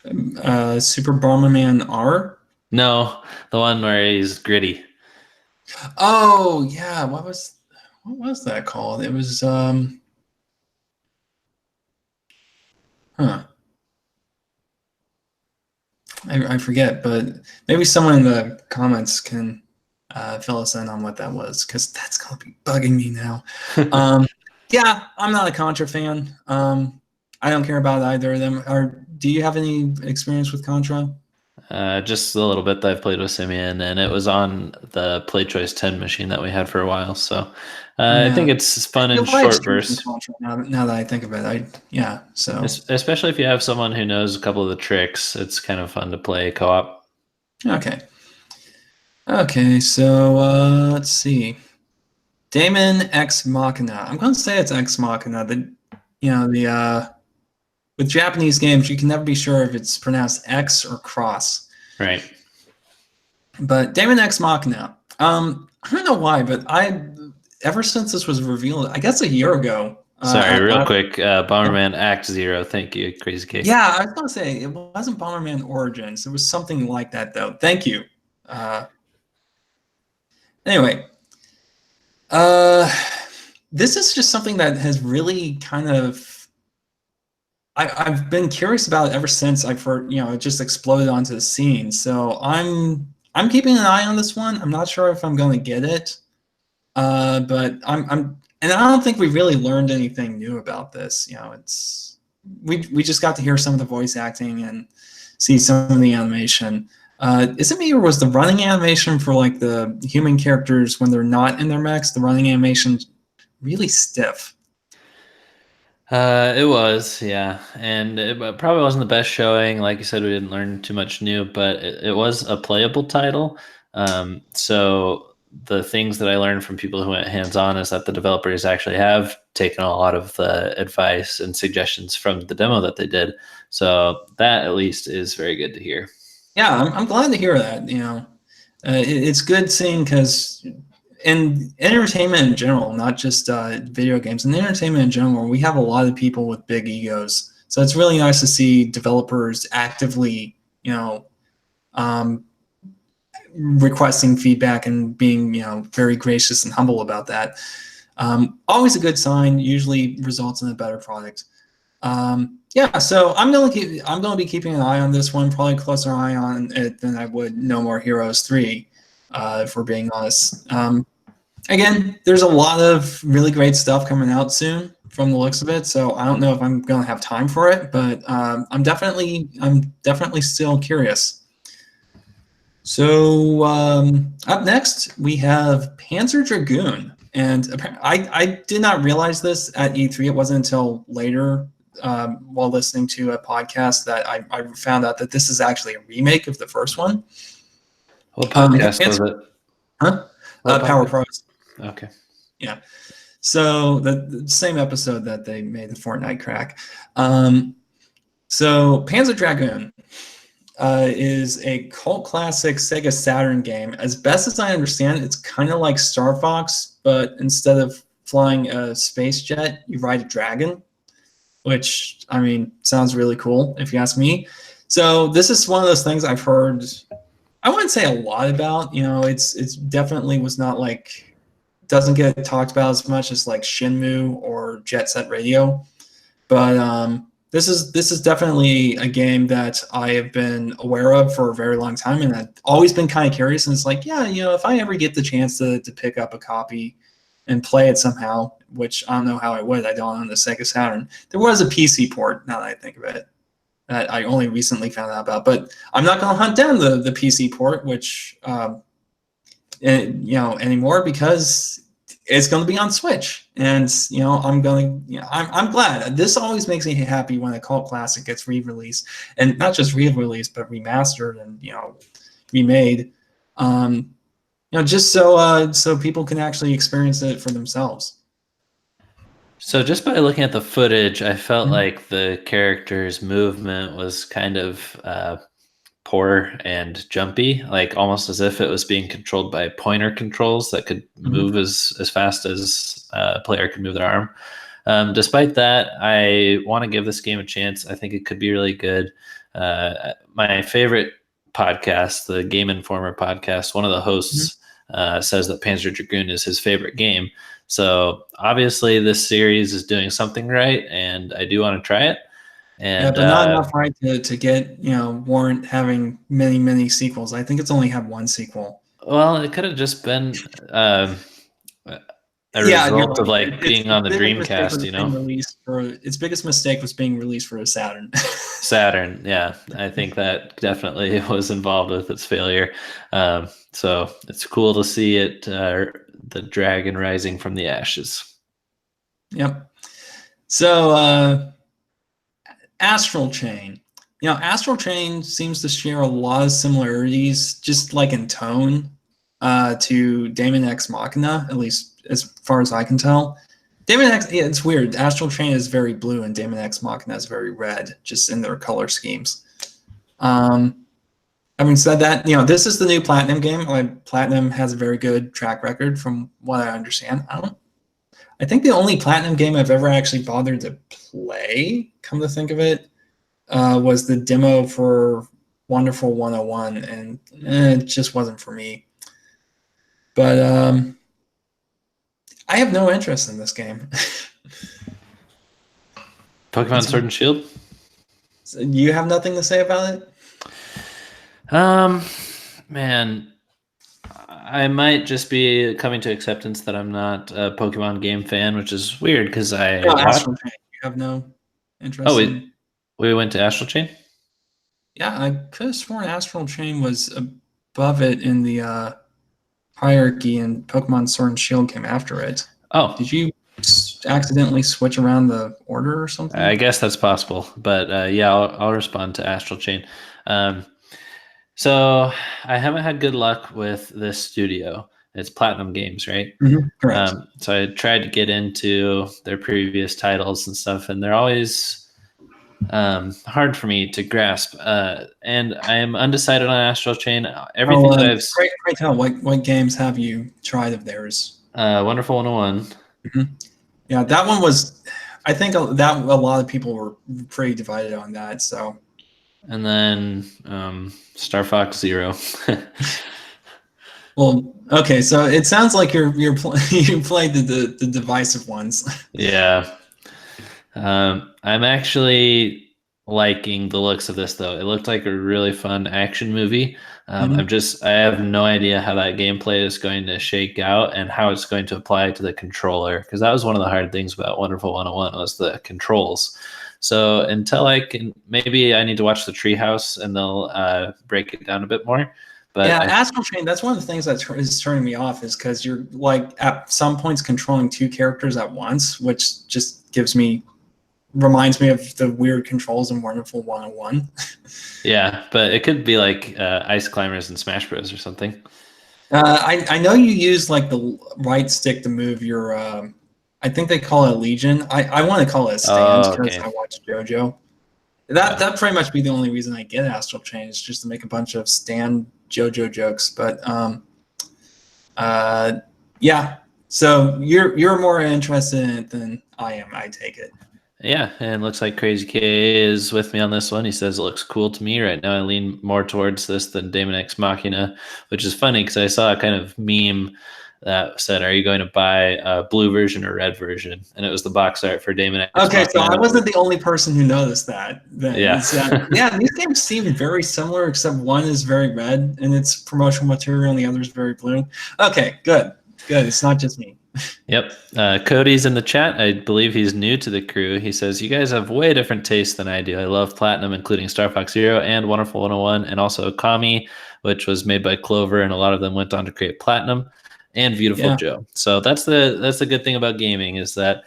Super Bomberman R? No, the one where he's gritty. Oh yeah, what was that called? It was I forget, but maybe someone in the comments can fill us in on what that was, because that's gonna be bugging me now. Yeah, I'm not a Contra fan. I don't care about either of them. Do you have any experience with Contra? Just a little bit that I've played with Simeon, and it was on the Play Choice 10 machine that we had for a while. So I Yeah. think it's fun in You'll probably short stream some bursts, Contra now that I think of it. Yeah, so especially if you have someone who knows a couple of the tricks. It's kind of fun to play co-op. okay. Okay, so let's see. Daemon Ex Machina. I'm going to say it's Ex Machina. With Japanese games, you can never be sure if it's pronounced X or cross. Right. But Daemon Ex Machina. I don't know why, but ever since this was revealed, I guess a year ago. Sorry, real quick. Bomberman Act Zero. Thank you, Crazy Cake. Yeah, I was going to say, it wasn't Bomberman Origins. It was something like that, though. Thank you. Anyway, this is just something that has really kind of I've been curious about it ever since I've heard, it just exploded onto the scene. So I'm keeping an eye on this one. I'm not sure if I'm going to get it, but and I don't think we really learned anything new about this. We just got to hear some of the voice acting and see some of the animation. Is it me, or was the running animation for like the human characters when they're not in their mechs, the running animation really stiff? It was, yeah, and it probably wasn't the best showing. Like you said, we didn't learn too much new, but it was a playable title. So the things that I learned from people who went hands-on is that the developers actually have taken a lot of the advice and suggestions from the demo that they did. So that at least is very good to hear. Yeah, I'm glad to hear that. It's good seeing, because in entertainment in general, not just video games, in entertainment in general, we have a lot of people with big egos. So it's really nice to see developers actively, requesting feedback and being, very gracious and humble about that. Always a good sign. Usually results in a better product. Yeah, so I'm going to be keeping an eye on this one. Probably closer eye on it than I would No More Heroes 3. If we're being honest. Again, there's a lot of really great stuff coming out soon from the looks of it, so I don't know if I'm going to have time for it, but I'm definitely still curious. So up next, we have Panzer Dragoon, and I did not realize this at E3. It wasn't until later, while listening to a podcast, that I found out that this is actually a remake of the first one. What podcast was it? Huh? Power Pros. Okay. Yeah. So the same episode that they made the Fortnite crack. So Panzer Dragoon is a cult classic Sega Saturn game. As best as I understand, it's kind of like Star Fox, but instead of flying a space jet, you ride a dragon, which, sounds really cool if you ask me. So this is one of those things I've heard, I wouldn't say a lot about. It's definitely was not like, doesn't get talked about as much as like Shenmue or Jet Set Radio, but this is definitely a game that I have been aware of for a very long time, and I've always been kind of curious. And it's like, yeah, if I ever get the chance to pick up a copy and play it somehow, which I don't know how I would. I don't own the Sega Saturn. There was a PC port, now that I think of it, that I only recently found out about, but I'm not going to hunt down the PC port, which anymore, because it's going to be on Switch, and I'm glad. This always makes me happy when a cult classic gets re-released, and not just re-released, but remastered and remade. Just so people can actually experience it for themselves. So just by looking at the footage, I felt like the character's movement was kind of poor and jumpy, like almost as if it was being controlled by pointer controls that could move as fast as a player could move their arm. Despite that, I want to give this game a chance. I think it could be really good. My favorite podcast, the Game Informer podcast, one of the hosts says that Panzer Dragoon is his favorite game. So obviously this series is doing something right, and I do want to try it. And, yeah, but not enough, right, to get warrant having many sequels. I think it's only had one sequel. Well, it could have just been a Yeah, you're result of right. like being on the Dreamcast, you know? Its biggest mistake was being released for a Saturn. Saturn, yeah, I think that definitely was involved with its failure. So it's cool to see it, the dragon rising from the ashes. Yep. So Astral Chain. Astral Chain seems to share a lot of similarities, just like in tone, to Daemon X Machina, at least as far as I can tell. Daemon X, yeah, it's weird. Astral Chain is very blue, and Daemon X Machina is very red, just in their color schemes. Having said that, this is the new Platinum game. Like, Platinum has a very good track record, from what I understand. I think the only Platinum game I've ever actually bothered to play, come to think of it, was the demo for Wonderful 101, and it just wasn't for me. But I have no interest in this game. Pokemon Sword and Shield? So you have nothing to say about it? Man, I might just be coming to acceptance that I'm not a Pokemon game fan, which is weird because Astral Chain. You have no interest in... we went to Astral Chain? Yeah, I could have sworn Astral Chain was above it in the hierarchy, and Pokemon Sword and Shield came after it. Oh. Did you accidentally switch around the order or something? I guess that's possible, but yeah, I'll respond to Astral Chain. So I haven't had good luck with this studio. It's Platinum Games, right? Mm-hmm. Correct. So I tried to get into their previous titles and stuff, and they're always hard for me to grasp. And I am undecided on Astral Chain. Everything that I've... Right now, what games have you tried of theirs? Wonderful 101. Mm-hmm. Yeah, that one was... I think that a lot of people were pretty divided on that, so... And then Star Fox Zero. Well, okay, so it sounds like you played the divisive ones. Yeah. I'm actually liking the looks of this, though. It looked like a really fun action movie. I have no idea how that gameplay is going to shake out and how it's going to apply to the controller, because that was one of the hard things about Wonderful 101 was the controls. So until maybe I need to watch the Treehouse and they'll break it down a bit more. But yeah, Astral Chain, that's one of the things that is turning me off, is because you're like at some points controlling two characters at once, which just reminds me of the weird controls in Wonderful 101. Yeah, but it could be like Ice Climbers and Smash Bros. Or something. I know you use like the right stick to move your... I think they call it a Legion. I want to call it a stand because I watch JoJo. That pretty much be the only reason I get Astral Chain, is just to make a bunch of stand JoJo jokes. But yeah. So you're more interested in it than I am, I take it. Yeah, and it looks like Crazy K is with me on this one. He says it looks cool to me. Right now I lean more towards this than Daemon X Machina, which is funny because I saw a kind of meme that said, "Are you going to buy a blue version or red version?" And it was the box art for Daemon X. Okay, so I wasn't the only person who noticed that. Then. Yeah, yeah. These games seem very similar, except one is very red and it's promotional material, and the other is very blue. Okay, good. It's not just me. Yep. Cody's in the chat. I believe he's new to the crew. He says, "You guys have way different tastes than I do. I love Platinum, including Star Fox Zero and Wonderful 101, and also Kami, which was made by Clover, and a lot of them went on to create Platinum." And Beautiful Joe. So that's the good thing about gaming, is that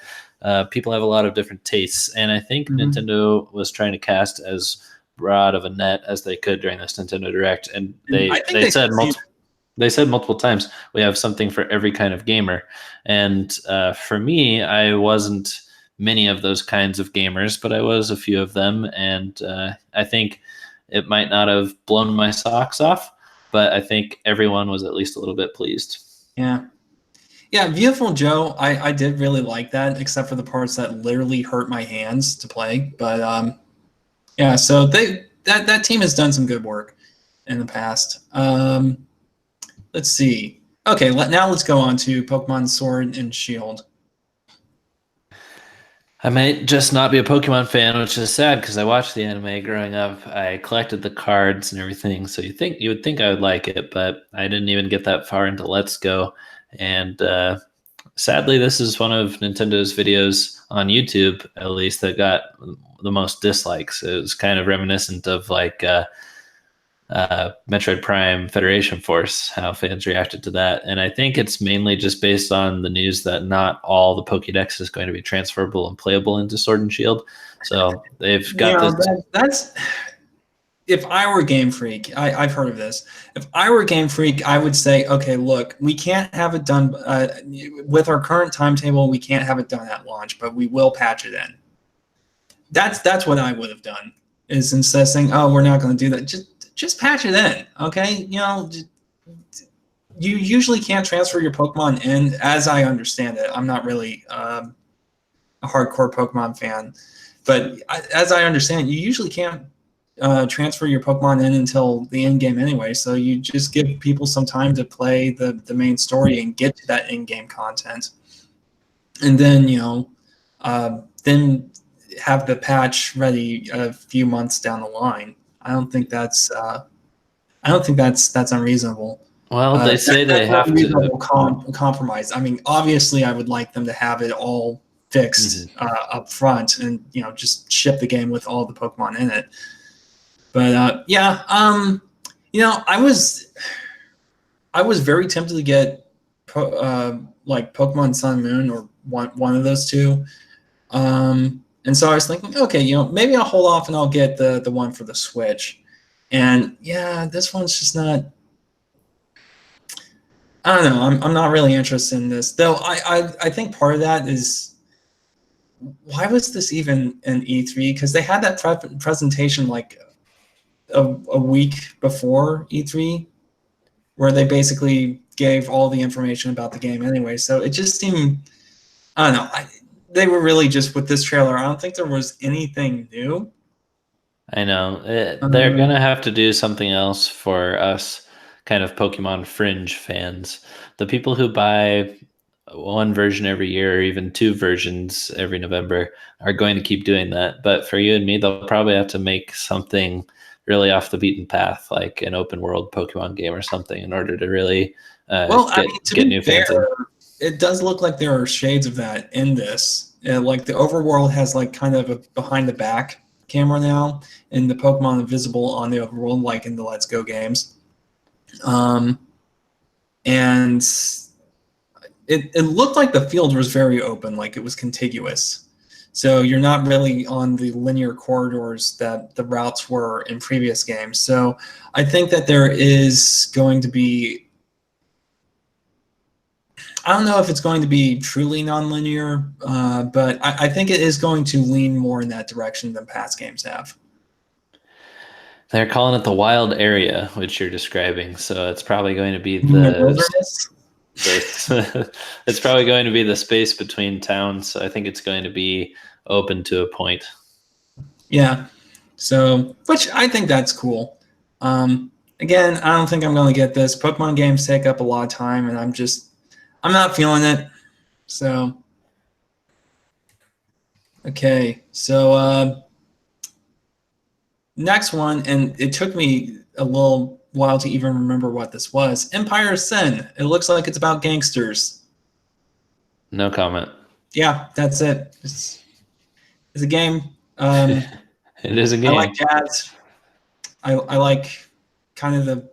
people have a lot of different tastes, and I think Nintendo was trying to cast as broad of a net as they could during this Nintendo Direct, and they said multiple times, we have something for every kind of gamer. And for me, I wasn't many of those kinds of gamers, but I was a few of them, and I think it might not have blown my socks off, but I think everyone was at least a little bit pleased. Yeah, Beautiful Joe, I did really like that, except for the parts that literally hurt my hands to play. But yeah, so that team has done some good work in the past. Let's see. Okay, now let's go on to Pokemon Sword and Shield. I might just not be a Pokemon fan, which is sad because I watched the anime growing up. I collected the cards and everything, so you would think I would like it, but I didn't even get that far into Let's Go. And Sadly, this is one of Nintendo's videos on YouTube, at least, that got the most dislikes. It was kind of reminiscent of like Metroid Prime Federation Force, how fans reacted to that. And I think it's mainly just based on the news that not all the Pokédex is going to be transferable and playable into Sword and Shield. So they've got this. That's if I were Game Freak, I've heard of this. If I were Game Freak, I would say, okay, look, we can't have it done with our current timetable. We can't have it done at launch, but we will patch it in. That's what I would have done. Is instead of saying, oh, we're not going to do that, just patch it in, okay? You know, you usually can't transfer your Pokemon in, as I understand it. I'm not really a hardcore Pokemon fan, but as I understand it, you usually can't transfer your Pokemon in until the end game anyway. So you just give people some time to play the main story and get to that in-game content, and then then have the patch ready a few months down the line. I don't think that's unreasonable. Well, they say they have to compromise. I mean, obviously, I would like them to have it all fixed up front, and just ship the game with all the Pokemon in it. But I was very tempted to get like Pokemon Sun and Moon or one of those two. And so I was thinking, okay, maybe I'll hold off and I'll get the one for the Switch. And yeah, this one's just not. I don't know. I'm not really interested in this, though. I think part of that is, why was this even an E3? Because they had that presentation like a week before E3, where they basically gave all the information about the game anyway. So it just seemed, I don't know. They were really just with this trailer. I don't think there was anything new. I know. They're going to have to do something else for us kind of Pokemon fringe fans. The people who buy one version every year or even two versions every November are going to keep doing that. But for you and me, they'll probably have to make something really off the beaten path, like an open world Pokemon game or something, in order to really get new fans in. It does look like there are shades of that in this. Like the overworld has like kind of a behind the back camera now, and the Pokemon are visible on the overworld, like in the Let's Go games. And it looked like the field was very open, like it was contiguous. So you're not really on the linear corridors that the routes were in previous games. So I think that there is going to be, I don't know if it's going to be truly nonlinear, but I think it is going to lean more in that direction than past games have. They're calling it the wild area, which you're describing. So it's probably going to be wilderness. It's probably going to be the space between towns. So I think it's going to be open to a point. Yeah. So, which I think that's cool. Again, I don't think I'm going to get this. Pokemon games take up a lot of time, and I'm not feeling it. So, okay. So, next one, and it took me a little while to even remember what this was. Empire Sin. It looks like it's about gangsters. No comment. Yeah, that's it. It's a game. It is a game. I like jazz. I like kind of the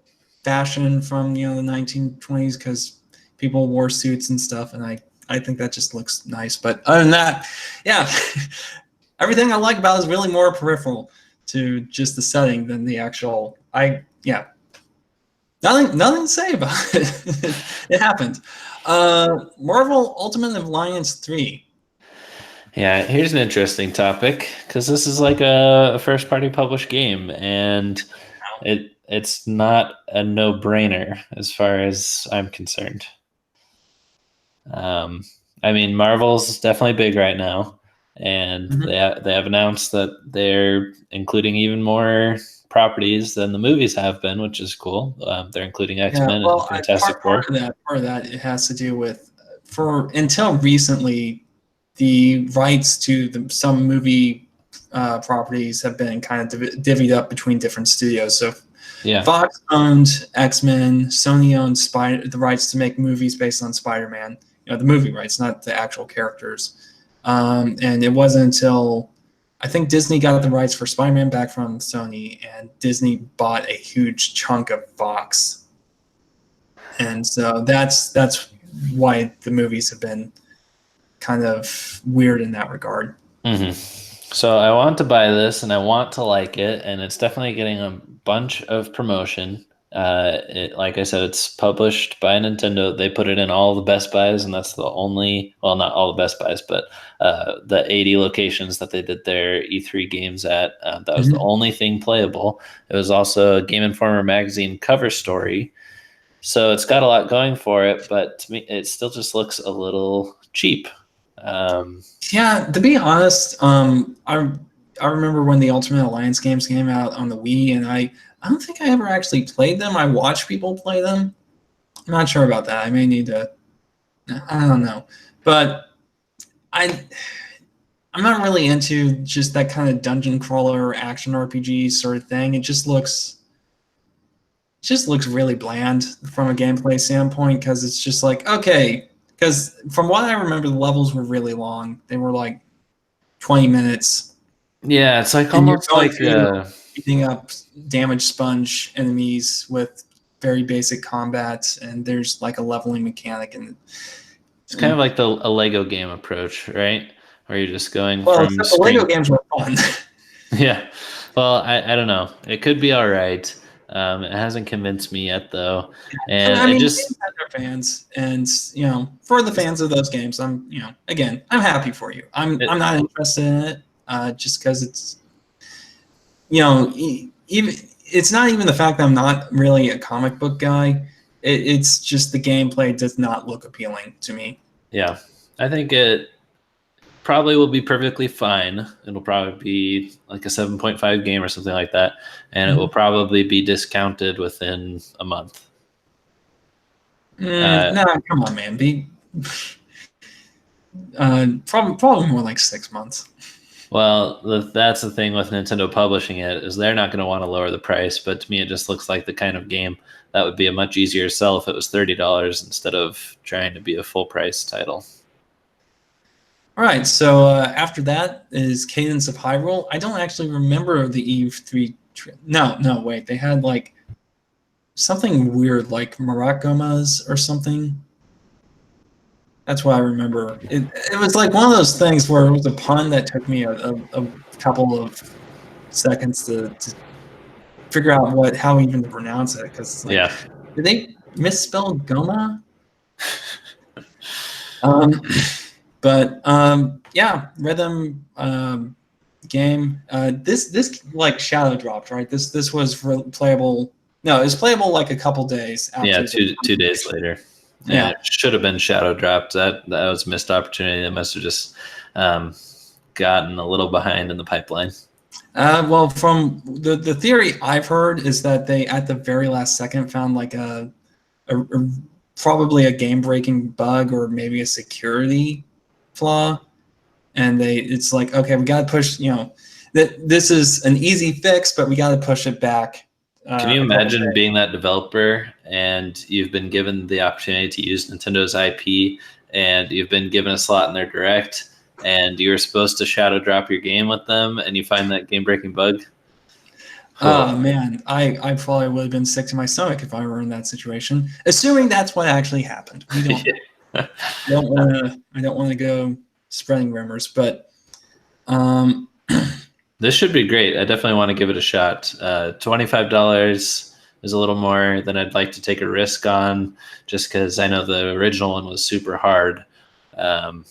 fashion from the 1920s because people wore suits and stuff, and I think that just looks nice. But other than that, yeah, everything I like about it is really more peripheral to just the setting than the actual. Nothing to say about it. It happened. Marvel Ultimate Alliance 3. Yeah, here's an interesting topic because this is like a first-party published game, and it's not a no-brainer as far as I'm concerned. I mean, Marvel's definitely big right now, and they have announced that they're including even more properties than the movies have been, which is cool. They're including X-Men and Fantastic Four. Part of that it has to do with, until recently, the rights to some movie properties have been kind of divvied up between different studios. So Fox owned X-Men, Sony owned the rights to make movies based on Spider-Man. the movie rights, not the actual characters. And it wasn't until I think Disney got the rights for Spider-Man back from Sony, and Disney bought a huge chunk of Fox, and so that's why the movies have been kind of weird in that regard. Mm-hmm. So I want to buy this and I want to like it, and it's definitely getting a bunch of promotion. Like I said, it's published by Nintendo. They put it in all the Best Buys, and that's the only, well, not all the Best Buys, but the 80 locations that they did their E3 games at. That was the only thing playable. It was also a Game Informer magazine cover story. So it's got a lot going for it, but to me, it still just looks a little cheap. Yeah, to be honest, I remember when the Ultimate Alliance games came out on the Wii, and I don't think I ever actually played them. I watched people play them. I'm not sure about that. I may need to. I don't know, but I'm not really into just that kind of dungeon crawler action RPG sort of thing. It just looks really bland from a gameplay standpoint, because it's just like, okay, because from what I remember, the levels were really long. They were like 20 minutes. Yeah, it's like almost like beating up damage sponge enemies with very basic combat, and there's like a leveling mechanic, and it's kind of like a Lego game approach, right? Where you're just going well, from except the Lego games were fun. Yeah. Well, I don't know. It could be all right. It hasn't convinced me yet, though. And I mean, it just they're fans, and for the fans of those games, I'm again, I'm happy for you. I'm not interested in it, just because it's even it's not even the fact that I'm not really a comic book guy. It's just the gameplay does not look appealing to me. Yeah, I think it probably will be perfectly fine. It'll probably be like a 7.5 game or something like that, and it will probably be discounted within a month. No, come on, man. Probably more like 6 months. Well, that's the thing with Nintendo publishing it, is they're not going to want to lower the price. But to me, it just looks like the kind of game that would be a much easier sell if it was $30 instead of trying to be a full price title. All right, so after that is Cadence of Hyrule. I don't actually remember the E3. No, wait. They had like something weird, like Maracomas or something. That's what I remember. It was like one of those things where it was a pun that took me a couple of seconds to figure out how even to pronounce it. Because Yeah. Did they misspell Goma? Yeah, rhythm game. This like shadow dropped, right? This was playable. No, it was playable like a couple days after. Yeah, two days later. Yeah, it should have been shadow dropped. That was a missed opportunity. That must have just gotten a little behind in the pipeline. Well, from the theory I've heard is that they at the very last second found like a probably a game-breaking bug or maybe a security flaw, and it's like, okay, we got to push. That this is an easy fix, but we got to push it back. Can you imagine being that developer and you've been given the opportunity to use Nintendo's IP and you've been given a slot in their direct and you're supposed to shadow drop your game with them and you find that game-breaking bug? Oh man, I probably would have been sick to my stomach if I were in that situation. Assuming that's what actually happened. We don't. I don't want to go spreading rumors, but this should be great. I definitely want to give it a shot. $25 is a little more than I'd like to take a risk on, just because I know the original one was super hard. So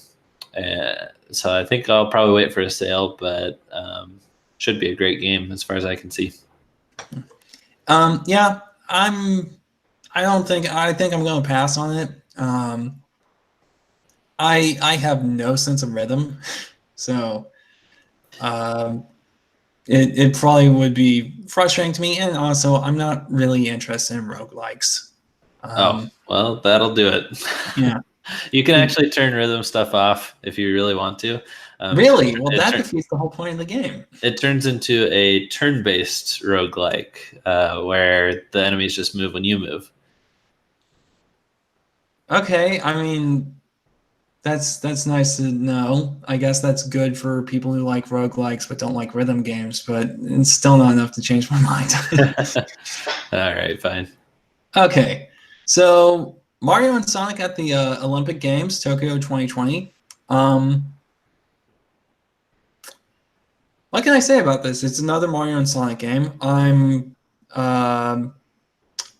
I think I'll probably wait for a sale, but should be a great game as far as I can see. Yeah, I think I'm going to pass on it. I have no sense of rhythm, so it probably would be frustrating to me, and also I'm not really interested in roguelikes. Well, that'll do it. Yeah. You can actually turn rhythm stuff off if you really want to. Really? Well, that defeats the whole point of the game. It turns into a turn-based roguelike where the enemies just move when you move. Okay, I mean, That's nice to know. I guess that's good for people who like roguelikes but don't like rhythm games, but it's still not enough to change my mind. All right, fine. Okay, so Mario and Sonic at the Olympic Games, Tokyo 2020. Um, what can I say about this? It's another Mario and Sonic game. Um,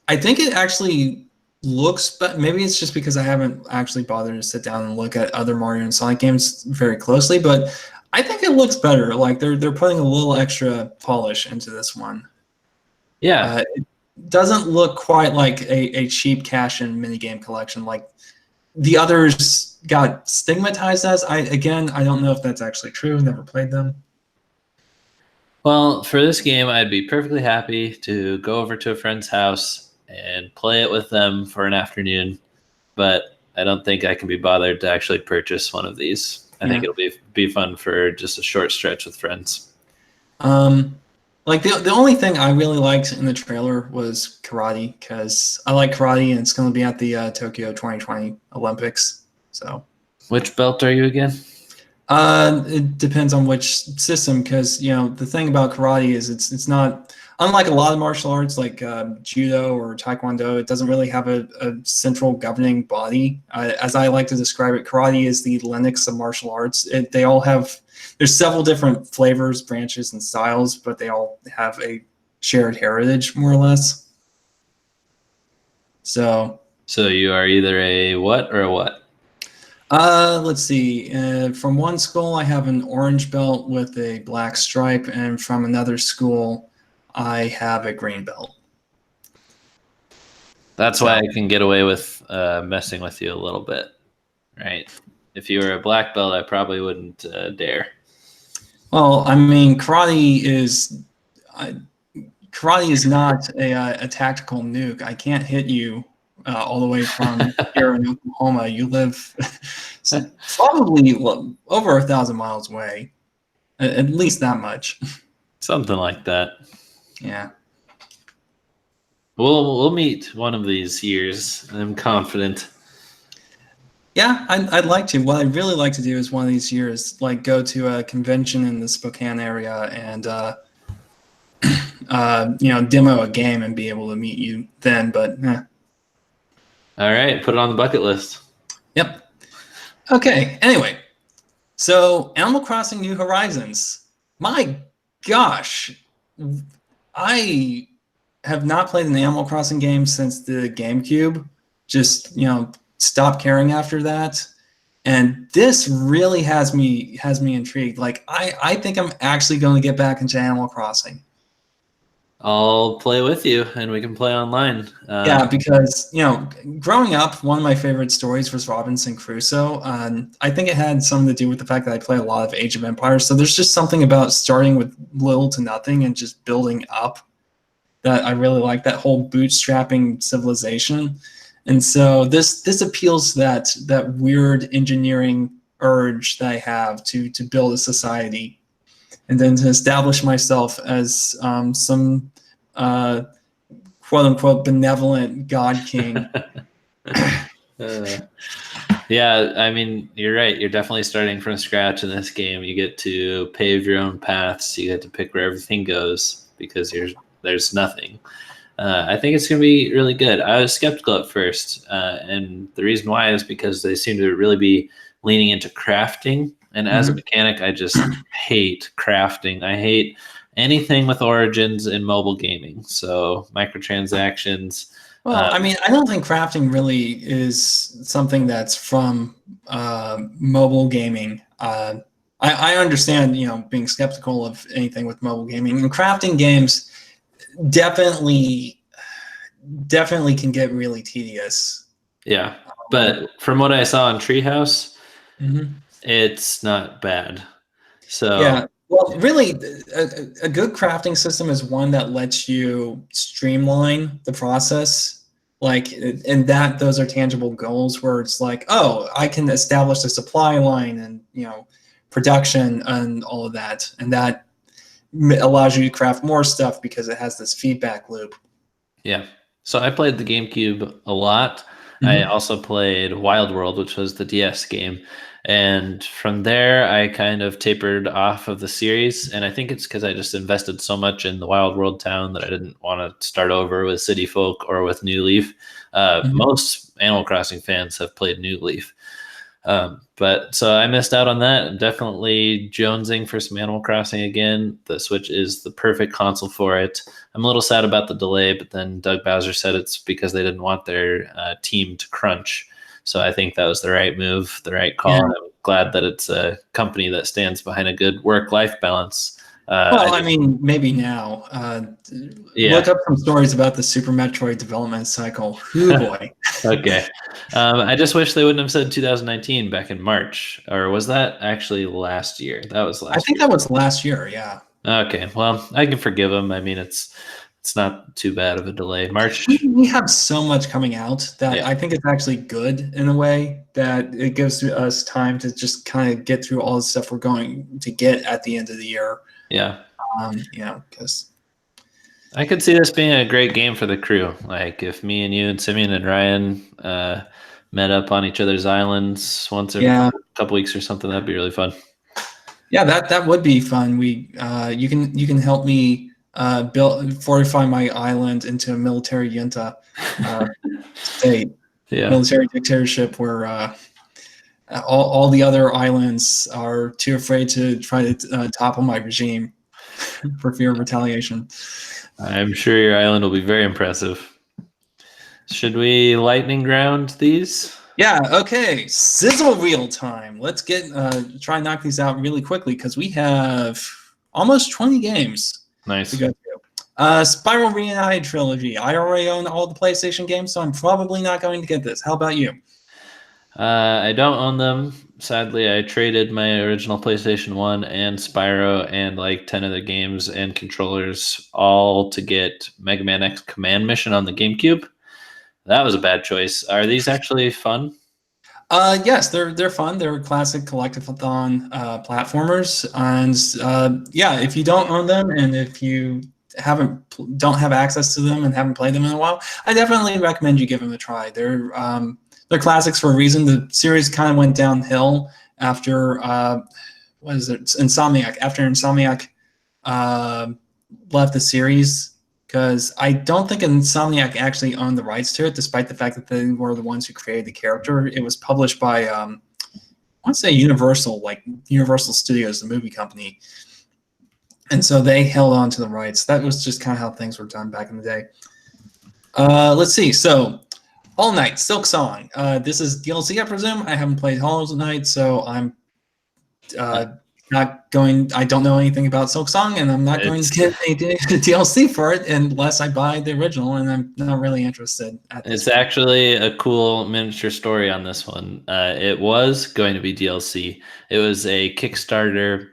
I think it actually looks, but maybe it's just because I haven't actually bothered to sit down and look at other Mario and Sonic games very closely, but I think it looks better. Like they're putting a little extra polish into this one. Yeah. It doesn't look quite like a cheap cash-in minigame collection like the others got stigmatized as. I don't know if that's actually true. Never played them. Well, for this game, I'd be perfectly happy to go over to a friend's house and play it with them for an afternoon, but I don't think I can be bothered to actually purchase one of these. I think Yeah. it'll be fun for just a short stretch with friends. Like the only thing I really liked in the trailer was karate because I like karate and it's going to be at the Tokyo 2020 Olympics. So Which belt are you again? it depends on which system because the thing about karate is it's not unlike a lot of martial arts like judo or taekwondo. It doesn't really have a central governing body. As I like to describe it, karate is the Linux of martial arts. They all have there's several different flavors, branches, and styles, but they all have a shared heritage, more or less. So, So you are either a what or a what? let's see. From one school, I have an orange belt with a black stripe, and from another school, I have a green belt. That's why So, I can get away with messing with you a little bit, right? If you were a black belt, I probably wouldn't dare. well, I mean, karate is not a tactical nuke. I can't hit you all the way from here in Oklahoma. You live probably over 1,000 miles away, at least that much. Something like that. Yeah. We'll meet one of these years. I'm confident. Yeah, I'd like to. What I'd really like to do is one of these years, like go to a convention in the Spokane area and demo a game and be able to meet you then. But All right, put it on the bucket list. yep. Okay. Anyway, so Animal Crossing New Horizons. My gosh, I have not played an Animal Crossing game since the GameCube. Just stopped caring after that. And this really has me intrigued. Like I think I'm actually going to get back into Animal Crossing. I'll play with you, and we can play online. Yeah, because growing up, one of my favorite stories was Robinson Crusoe. I think it had something to do with the fact that I play a lot of Age of Empires. So there's just something about starting with little to nothing and just building up that I really like. That whole bootstrapping civilization, and so this appeals to that weird engineering urge that I have to build a society, and then to establish myself as some. Quote unquote benevolent god king. Yeah, I mean, you're right. You're definitely starting from scratch in this game. You get to pave your own paths. You get to pick where everything goes because there's nothing. I think it's going to be really good. I was skeptical at first, and the reason why is because they seem to really be leaning into crafting. And as a mechanic, I just hate crafting. I hate anything with origins in mobile gaming. So microtransactions. Well, I mean, I don't think crafting really is something that's from mobile gaming. I understand, being skeptical of anything with mobile gaming. And crafting games definitely can get really tedious. Yeah, but from what I saw on Treehouse, Mm-hmm. it's not bad. So Yeah. Well, really, a good crafting system is one that lets you streamline the process. Like, and those are tangible goals where it's like, oh, I can establish a supply line and, production and all of that. And that allows you to craft more stuff because it has this feedback loop. yeah. So I played the GameCube a lot. I also played Wild World, which was the DS game. And from there, I kind of tapered off of the series. And I think it's because I just invested so much in the Wild World town that I didn't want to start over with City Folk or with New Leaf. Most Animal Crossing fans have played New Leaf. But so I missed out on that. Definitely jonesing for some Animal Crossing again. The Switch is the perfect console for it. I'm a little sad about the delay, but then Doug Bowser said it's because they didn't want their team to crunch. So I think that was the right move, the right call. Yeah. And I'm glad that it's a company that stands behind a good work-life balance. Well, I mean, maybe now. Look up some stories about the Super Metroid development cycle. Hoo boy. Okay. I just wish they wouldn't have said 2019 back in March. Or was that actually last year? That was last year. I think that was last year, yeah. Okay. Well, I can forgive them. I mean, it's not too bad of a delay. March. We have so much coming out that I think it's actually good in a way that it gives us time to just kind of get through all the stuff we're going to get at the end of the year. Yeah. Because I could see this being a great game for the crew. Like if me and you and Simeon and Ryan met up on each other's islands once a couple weeks or something, that'd be really fun. Yeah, that would be fun. We you can help me fortify my island into a military junta state, military dictatorship where all the other islands are too afraid to try to topple my regime for fear of retaliation. I'm sure your island will be very impressive. Should we lightning round these? Yeah, okay. Sizzle reel time. Let's try and knock these out really quickly because we have almost 20 games. Nice. To go through. Spiral Reunited Trilogy. I already own all the PlayStation games, so I'm probably not going to get this. How about you? I don't own them. Sadly, I traded my original PlayStation 1 and Spyro and like 10 other games and controllers all to get Mega Man X Command Mission on the GameCube. That was a bad choice. Are these actually fun? Yes, they're fun. They're classic collectathon platformers, and if you don't own them and if you don't have access to them and haven't played them in a while, I definitely recommend you give them a try. They're classics for a reason. The series kind of went downhill after Insomniac. After Insomniac left the series, because I don't think Insomniac actually owned the rights to it, despite the fact that they were the ones who created the character. It was published by I want to say Universal, like Universal Studios, the movie company, and so they held on to the rights. That was just kind of how things were done back in the day. Let's see. So. Hollow Knight, Silk Song. This is DLC, I presume. I haven't played Hollow Knight, so I'm not going. I don't know anything about Silk Song, and I'm not going to get any DLC for it unless I buy the original, and I'm not really interested. It's actually a cool miniature story on this one. It was going to be DLC. It was a Kickstarter.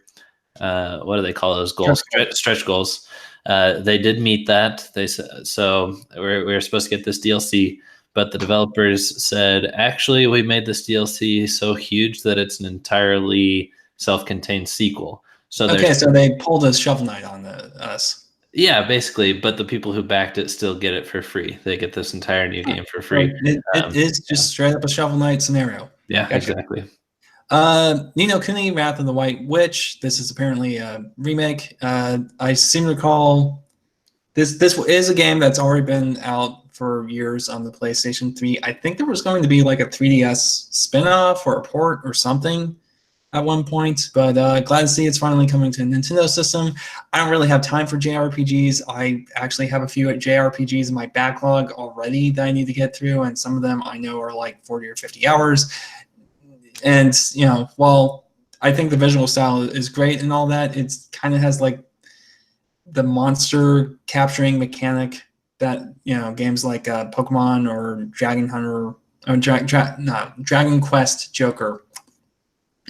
What do they call those goals? Stretch goals. They did meet that. They said so. We were supposed to get this DLC. But the developers said, actually, we made this DLC so huge that it's an entirely self-contained sequel. So they pulled a Shovel Knight on us. Yeah, basically. But the people who backed it still get it for free. They get this entire new game for free. It is just straight up a Shovel Knight scenario. Yeah, gotcha. Exactly. Ni no Kuni, Wrath of the White Witch. This is apparently a remake. I seem to recall this is a game that's already been out for years on the PlayStation 3. I think there was going to be like a 3DS spin-off or a port or something at one point, but glad to see it's finally coming to a Nintendo system. I don't really have time for JRPGs. I actually have a few JRPGs in my backlog already that I need to get through, and some of them I know are like 40 or 50 hours. And, while I think the visual style is great and all that, it kind of has like the monster capturing mechanic that games like Pokemon or Dragon Hunter or Dragon Quest Joker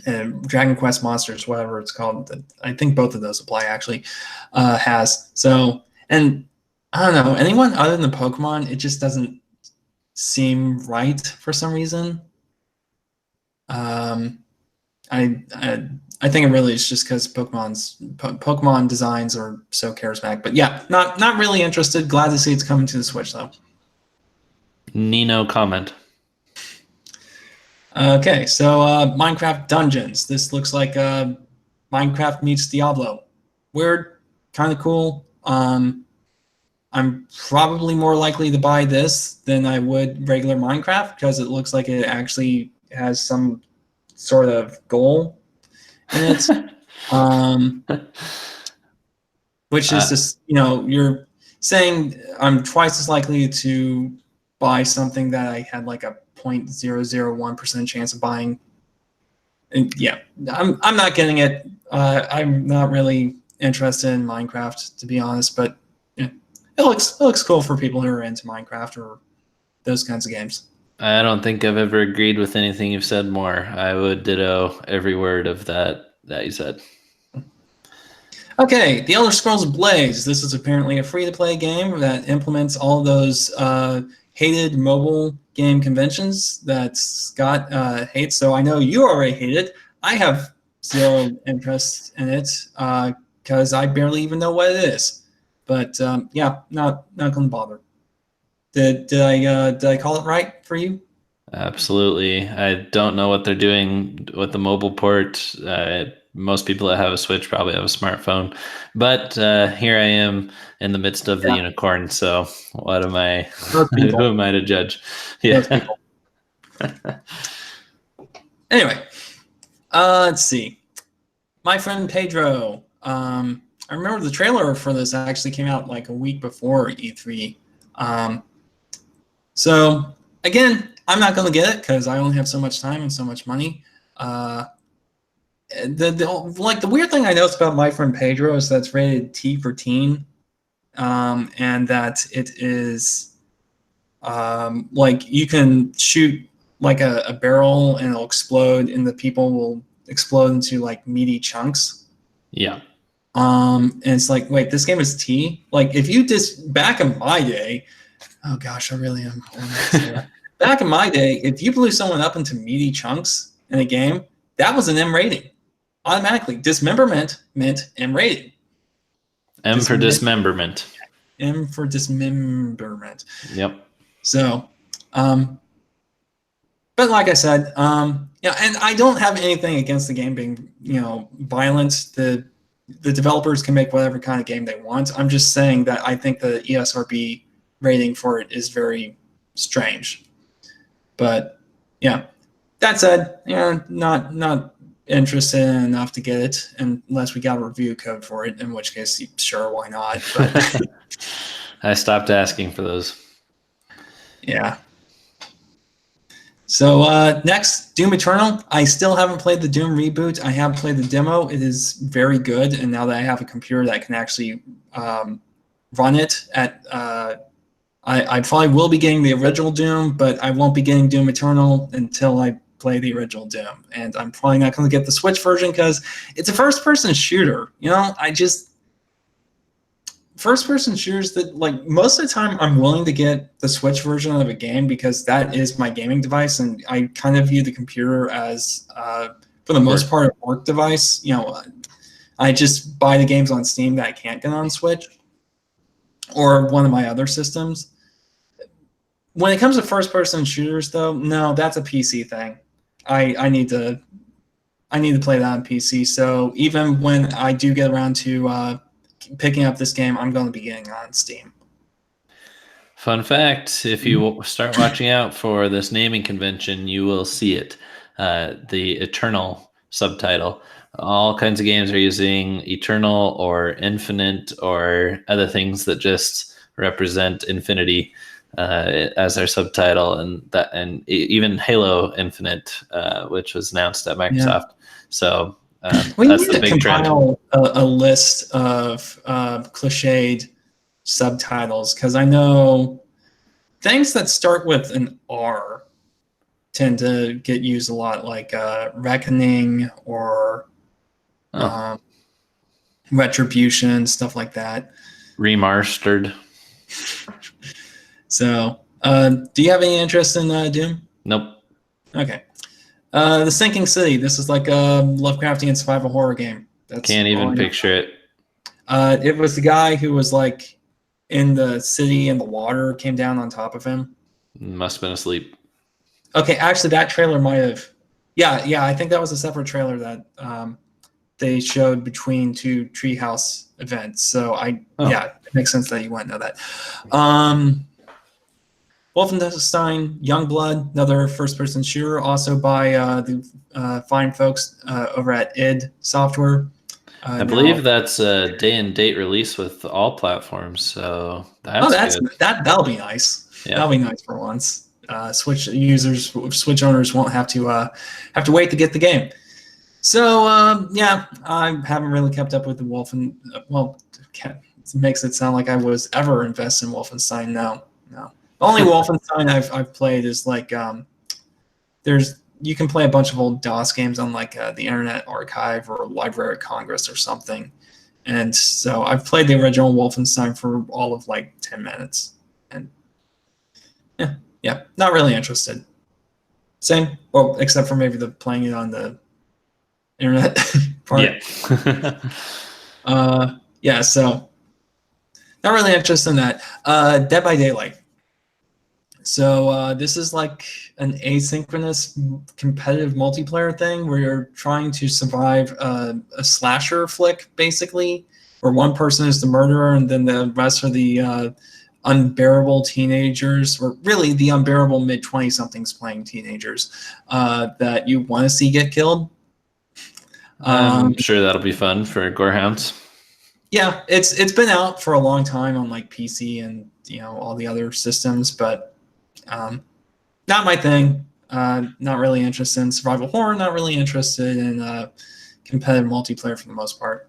and Dragon Quest Monsters, whatever it's called. I think both of those apply actually. Has so, and I don't know, anyone other than Pokemon, it just doesn't seem right for some reason. I think it really is just because Pokemon designs are so charismatic. But yeah, not really interested. Glad to see it's coming to the Switch though. Nino comment. Okay, so Minecraft Dungeons. This looks like Minecraft meets Diablo. Weird, kind of cool. I'm probably more likely to buy this than I would regular Minecraft because it looks like it actually has some sort of goal in it. Which is just, you're saying I'm twice as likely to buy something that I had like a 0.001% chance of buying. And yeah, I'm not getting it. I'm not really interested in Minecraft, to be honest, but yeah, it looks cool for people who are into Minecraft or those kinds of games. I don't think I've ever agreed with anything you've said more. I would ditto every word of that you said. Okay, The Elder Scrolls Blaze. This is apparently a free-to-play game that implements all those hated mobile game conventions that Scott hates. So I know you already hate it. I have zero interest in it because I barely even know what it is. But yeah, not going to bother. Did I call it right for you? Absolutely. I don't know what they're doing with the mobile port. Most people that have a Switch probably have a smartphone, but here I am in the midst of the Yeah, unicorn. So what am I? most Who people. am I to judge? Most Yeah. people. Anyway, let's see. My friend Pedro. I remember the trailer for this actually came out like a week before E3. So again, I'm not going to get it because I only have so much time and so much money. The weird thing I noticed about my friend Pedro is that's rated T for teen, and that it is like you can shoot like a barrel and it'll explode, and the people will explode into like meaty chunks. Yeah. And it's like, wait, this game is T? Like, if you just back in my day, oh gosh, I really am. Back in my day, if you blew someone up into meaty chunks in a game, that was an M rating automatically. Dismemberment meant M rating. M for dismemberment. M for dismemberment. Yep. So, but like I said, yeah, and I don't have anything against the game being, violent. The developers can make whatever kind of game they want. I'm just saying that I think the ESRB rating for it is very strange. But yeah, that said, yeah, not interested enough to get it unless we got a review code for it, in which case, sure, why not? But I stopped asking for those. yeah. So next, Doom Eternal. I still haven't played the Doom reboot. I have played the demo. It is very good, and now that I have a computer that can actually run it at, I probably will be getting the original Doom, but I won't be getting Doom Eternal until I play the original Doom. And I'm probably not going to get the Switch version because it's a first-person shooter. First-person shooters that, like, most of the time I'm willing to get the Switch version of a game because that is my gaming device, and I kind of view the computer as, for the most part, a work device. I just buy the games on Steam that I can't get on Switch or one of my other systems. When it comes to first-person shooters, though, no, that's a PC thing. I need to play that on PC. So even when I do get around to picking up this game, I'm going to be getting on Steam. Fun fact, if you start watching out for this naming convention, you will see it. The Eternal subtitle. All kinds of games are using Eternal or Infinite or other things that just represent infinity as their subtitle, and even Halo Infinite, which was announced at Microsoft. Yeah. So we that's need the to big trend. compile a list of cliched subtitles, because I know things that start with an R tend to get used a lot, like Reckoning or Retribution, stuff like that. Remastered. So, do you have any interest in Doom? Nope. Okay. The Sinking City. This is like a Lovecraftian survival horror game. Can't even picture it. It was the guy who was like in the city and the water came down on top of him. Must have been asleep. Okay, actually, that trailer might have. Yeah, I think that was a separate trailer that they showed between two Treehouse events. So yeah, it makes sense that you wouldn't know that. Wolfenstein Youngblood, another first-person shooter, also by the fine folks over at id Software. I believe that's a day-and-date release with all platforms, so that's good. That'll be nice. Yeah. That'll be nice for once. Switch users, Switch owners won't have to wait to get the game. So yeah, I haven't really kept up with the it makes it sound like I was ever invested in Wolfenstein. No. The only Wolfenstein I've played is like you can play a bunch of old DOS games on like the Internet Archive or Library of Congress or something, and so I've played the original Wolfenstein for all of like 10 minutes, and yeah, not really interested. Same, well, except for maybe the playing it on the internet part. Yeah. So not really interested in that. Dead by Daylight. So this is like an asynchronous competitive multiplayer thing where you're trying to survive a slasher flick, basically, where one person is the murderer and then the rest are the unbearable teenagers, or really the unbearable mid-20-somethings playing teenagers that you want to see get killed. I'm sure that'll be fun for Gorehounds. Yeah, it's been out for a long time on like PC and all the other systems, but not my thing. Not really interested in survival horror. Not really interested in competitive multiplayer for the most part.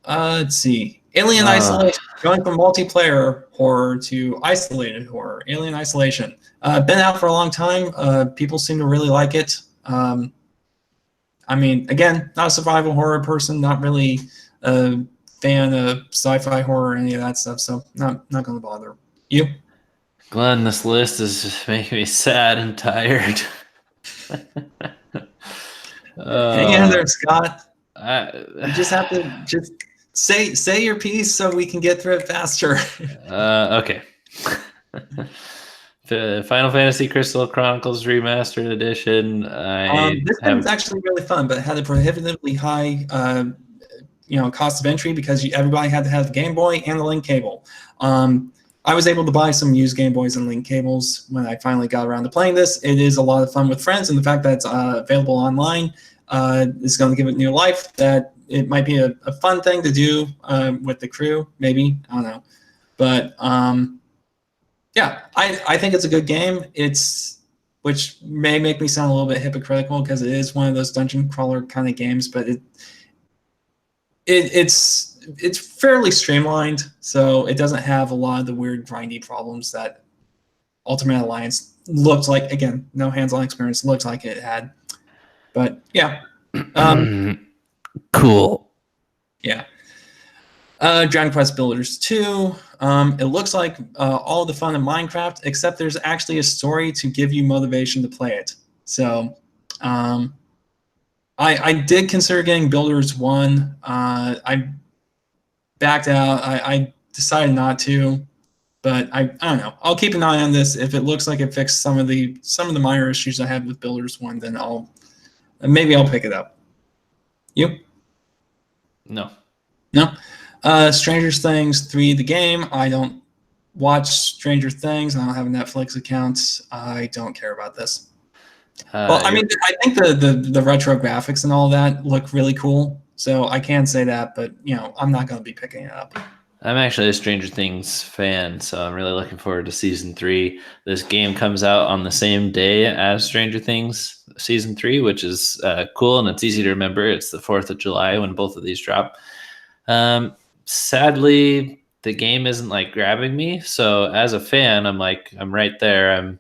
Let's see. Alien Isolation. Going from multiplayer horror to isolated horror. Alien Isolation. Been out for a long time. People seem to really like it. I mean, again, not a survival horror person. Not really a fan of sci-fi horror or any of that stuff. So not going to bother. You? Glenn, this list is just making me sad and tired. Hang in there, Scott. You just have to just say your piece so we can get through it faster. Okay. The Final Fantasy Crystal Chronicles Remastered Edition. This one's actually really fun, but it had a prohibitively high cost of entry because everybody had to have the Game Boy and the link cable. I was able to buy some used Game Boys and link cables when I finally got around to playing this. It is a lot of fun with friends, and the fact that it's available online is going to give it new life. That it might be a fun thing to do with the crew, maybe. I don't know. But yeah, I think it's a good game. Which may make me sound a little bit hypocritical because it is one of those dungeon crawler kind of games, but it's fairly streamlined, so it doesn't have a lot of the weird grindy problems that Ultimate Alliance looked like. Again, no hands-on experience, looked like it had. But yeah. Cool. Yeah. Dragon Quest Builders 2. It looks like all the fun in Minecraft, except there's actually a story to give you motivation to play it. So I did consider getting Builders 1. I backed out. I decided not to, but I don't know. I'll keep an eye on this. If it looks like it fixed some of the minor issues I had with Builders 1, then maybe I'll pick it up. You? No. Stranger Things 3, the game. I don't watch Stranger Things. I don't have a Netflix account. I don't care about this. Well, I mean, I think the retro graphics and all that look really cool. So I can say that, but I'm not going to be picking it up. I'm actually a Stranger Things fan, so I'm really looking forward to season 3. This game comes out on the same day as Stranger Things season 3, which is cool, and it's easy to remember. It's the 4th of July when both of these drop. Sadly, the game isn't like grabbing me. So as a fan, I'm right there. I'm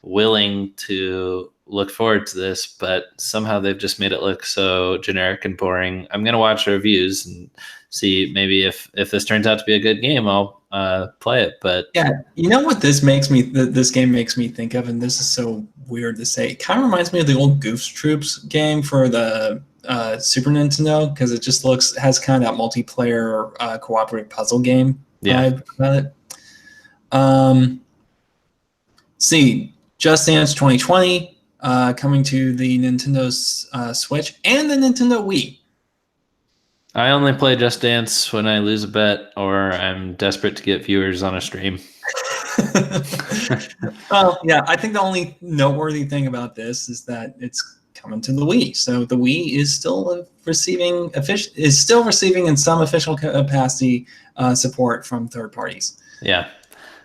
willing to look forward to this, but somehow they've just made it look so generic and boring. I'm going to watch the reviews and see maybe if this turns out to be a good game, I'll play it. But yeah, you know what this game makes me think of, and this is so weird to say. It kind of reminds me of the old Goofs Troops game for the Super Nintendo, because it just has kind of that multiplayer cooperative puzzle game vibe about it. See, Just Dance 2020 coming to the Nintendo's Switch and the Nintendo Wii. I only play Just Dance when I lose a bet or I'm desperate to get viewers on a stream. Well, yeah, I think the only noteworthy thing about this is that it's coming to the Wii. So the Wii is still receiving in some official capacity support from third parties. Yeah.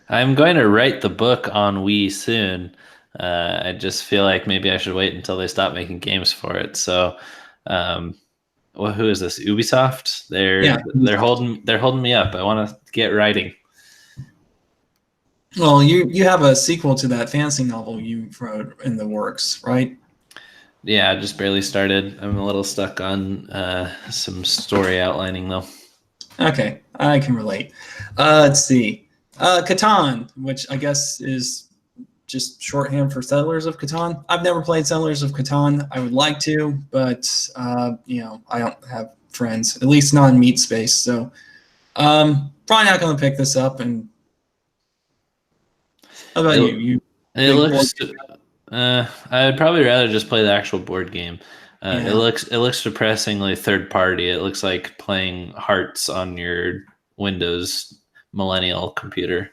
I'm going to write the book on Wii soon. I just feel like maybe I should wait until they stop making games for it. So, well, who is this? Ubisoft? They're holding me up. I want to get writing. Well, you have a sequel to that fantasy novel you wrote in the works, right? Yeah, I just barely started. I'm a little stuck on some story outlining though. Okay, I can relate. Let's see. Catan, which I guess is just shorthand for Settlers of Catan. I've never played Settlers of Catan. I would like to, but I don't have friends, at least not in Meat Space. So probably not going to pick this up. And how about you? It looks. I would probably rather just play the actual board game. It looks depressingly third party. It looks like playing Hearts on your Windows Millennial computer.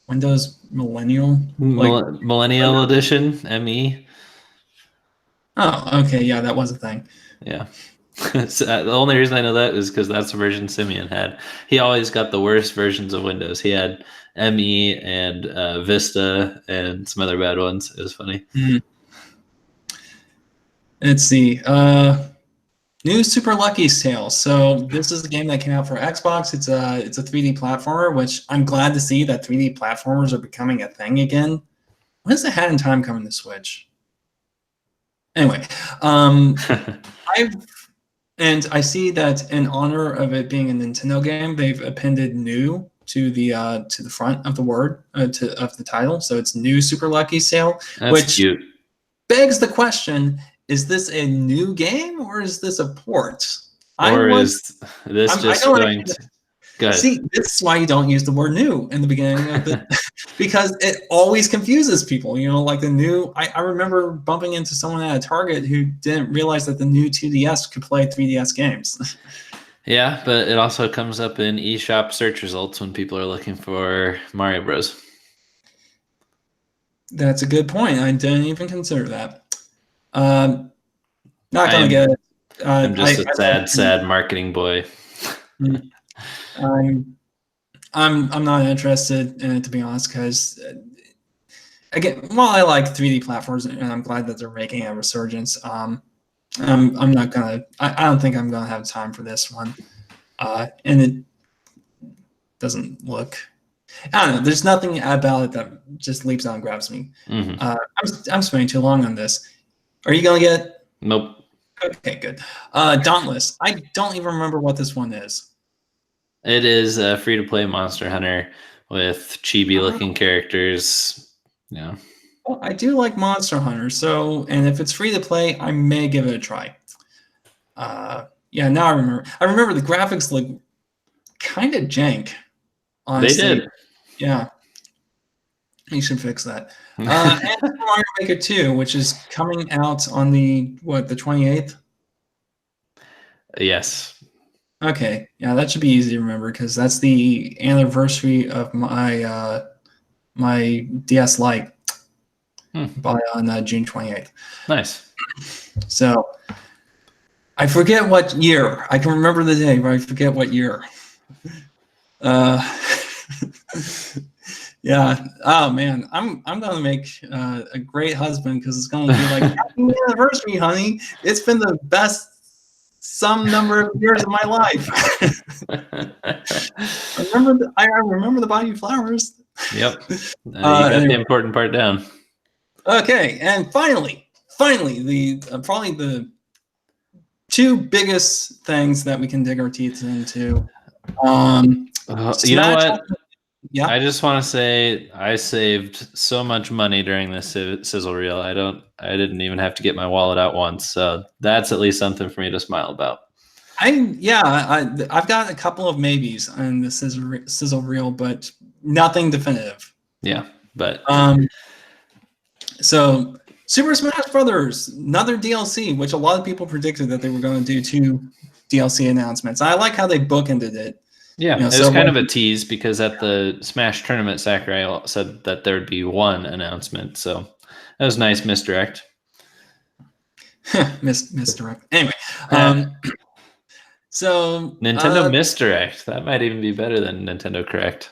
Windows Millennial? Millennial Edition, ME. Oh, okay. Yeah, that was a thing. Yeah. So, the only reason I know that is because that's the version Simeon had. He always got the worst versions of Windows. He had ME and Vista and some other bad ones. It was funny. Mm-hmm. Let's see. New Super Lucky's Tale. So this is a game that came out for Xbox. It's a 3D platformer, which I'm glad to see that 3D platformers are becoming a thing again. When is the Hat in Time coming to Switch? Anyway, I see that in honor of it being a Nintendo game, they've appended "new" to the front of the word of the title. So it's New Super Lucky's Tale, which cute. Begs the question: is this a new game or is this a port? Is this just going to... Go ahead. See, this is why you don't use the word "new" in the beginning of the because it always confuses people. Like the new. I remember bumping into someone at a Target who didn't realize that the new 2DS could play 3DS games. Yeah, but it also comes up in eShop search results when people are looking for Mario Bros. That's a good point. I didn't even consider that. Not gonna get it. I'm just a sad marketing boy. I'm not interested in it, to be honest, because again, while I like 3D platforms and I'm glad that they're making a resurgence, I'm not gonna. I don't think I'm gonna have time for this one, and it doesn't look. I don't know. There's nothing about it that just leaps out and grabs me. Mm-hmm. I'm spending too long on this. Are you gonna get? Nope. Okay, good. Dauntless. I don't even remember what this one is. It is a free-to-play Monster Hunter with chibi-looking characters. Yeah. Well, I do like Monster Hunter, and if it's free to play, I may give it a try. Yeah, now I remember. I remember the graphics look kind of jank. Honestly. They did. Yeah. You should fix that. And Mario Maker 2, which is coming out on the 28th? Yes. Okay, yeah, that should be easy to remember because that's the anniversary of my my DS Lite on June 28th. Nice. So I forget what year. I can remember the day, but I forget what year. Yeah. Oh man, I'm gonna make a great husband because it's gonna be like happy anniversary, honey. It's been the best some number of years of my life. I remember to buy you flowers. Yep. You got the important part down. Okay, and finally, the probably the two biggest things that we can dig our teeth into. You know what? Yeah. I just want to say I saved so much money during this sizzle reel. I didn't even have to get my wallet out once, so that's at least something for me to smile about. I've got a couple of maybes on the sizzle reel, but nothing definitive. Yeah. But so Super Smash Brothers, another DLC, which a lot of people predicted that they were going to do 2 DLC announcements. I like how they bookended it. Yeah, You know, it was kind of a tease because at the Smash tournament, Sakurai said that there would be 1 announcement. So that was nice misdirect. Misdirect. Anyway, so Nintendo misdirect. That might even be better than Nintendo correct.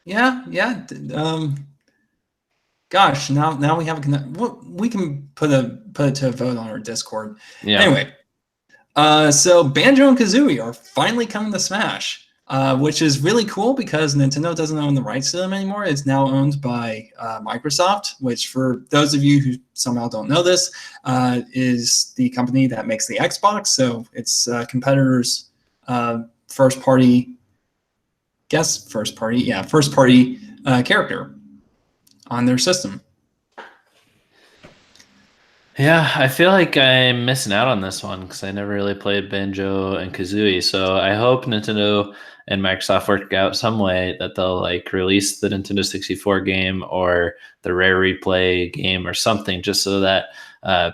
Yeah. Gosh, now we have we can put it to a vote on our Discord. Yeah. Anyway, so Banjo and Kazooie are finally coming to Smash, which is really cool because Nintendo doesn't own the rights to them anymore. It's now owned by Microsoft, which for those of you who somehow don't know this, is the company that makes the Xbox. So it's competitors' first party character on their system. Yeah, I feel like I'm missing out on this one because I never really played Banjo and Kazooie. So I hope Nintendo and Microsoft work out some way that they'll like release the Nintendo 64 game or the Rare Replay game or something, just so that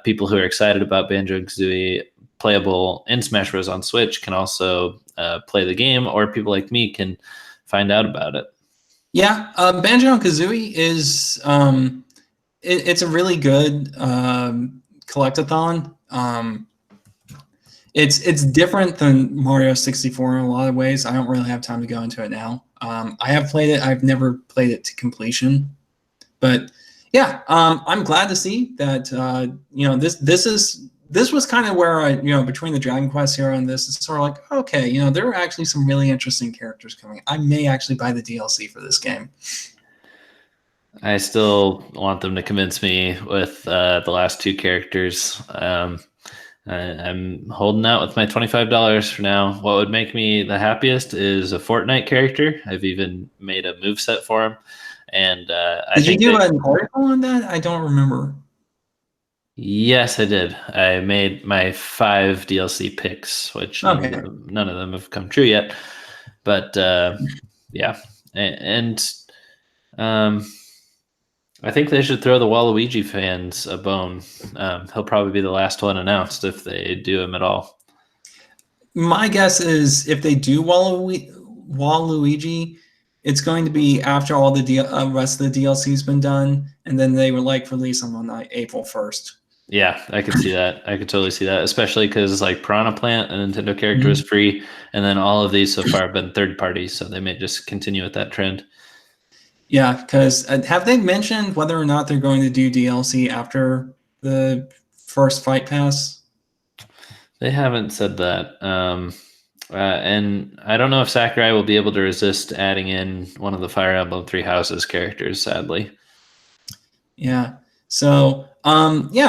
people who are excited about Banjo and Kazooie playable in Smash Bros. On Switch can also play the game, or people like me can find out about it. Yeah, Banjo and Kazooie is it's a really good collectathon. It's different than Mario 64 in a lot of ways. I don't really have time to go into it now. I have played it. I've never played it to completion, but yeah, I'm glad to see that this was kind of where I, between the Dragon Quest here and this, it's sort of like, okay, there are actually some really interesting characters coming. I may actually buy the DLC for this game. I still want them to convince me with the last 2 characters. I'm holding out with my $25 for now. What would make me the happiest is a Fortnite character. I've even made a moveset for him. And Did you do an article on that? I don't remember. Yes, I did. I made my 5 DLC picks, which none of them have come true yet. But yeah, and I think they should throw the Waluigi fans a bone. He'll probably be the last one announced if they do him at all. My guess is if they do Waluigi, it's going to be after all the rest of the DLC's been done, and then they would release them on April 1st. Yeah, I could see that. I could totally see that, especially because Piranha Plant, a Nintendo character, is free, and then all of these so far have been third parties, so they may just continue with that trend. Yeah, because have they mentioned whether or not they're going to do DLC after the first Fight Pass? They haven't said that. And I don't know if Sakurai will be able to resist adding in one of the Fire Emblem 3 Houses characters, sadly. Yeah. So, I'm the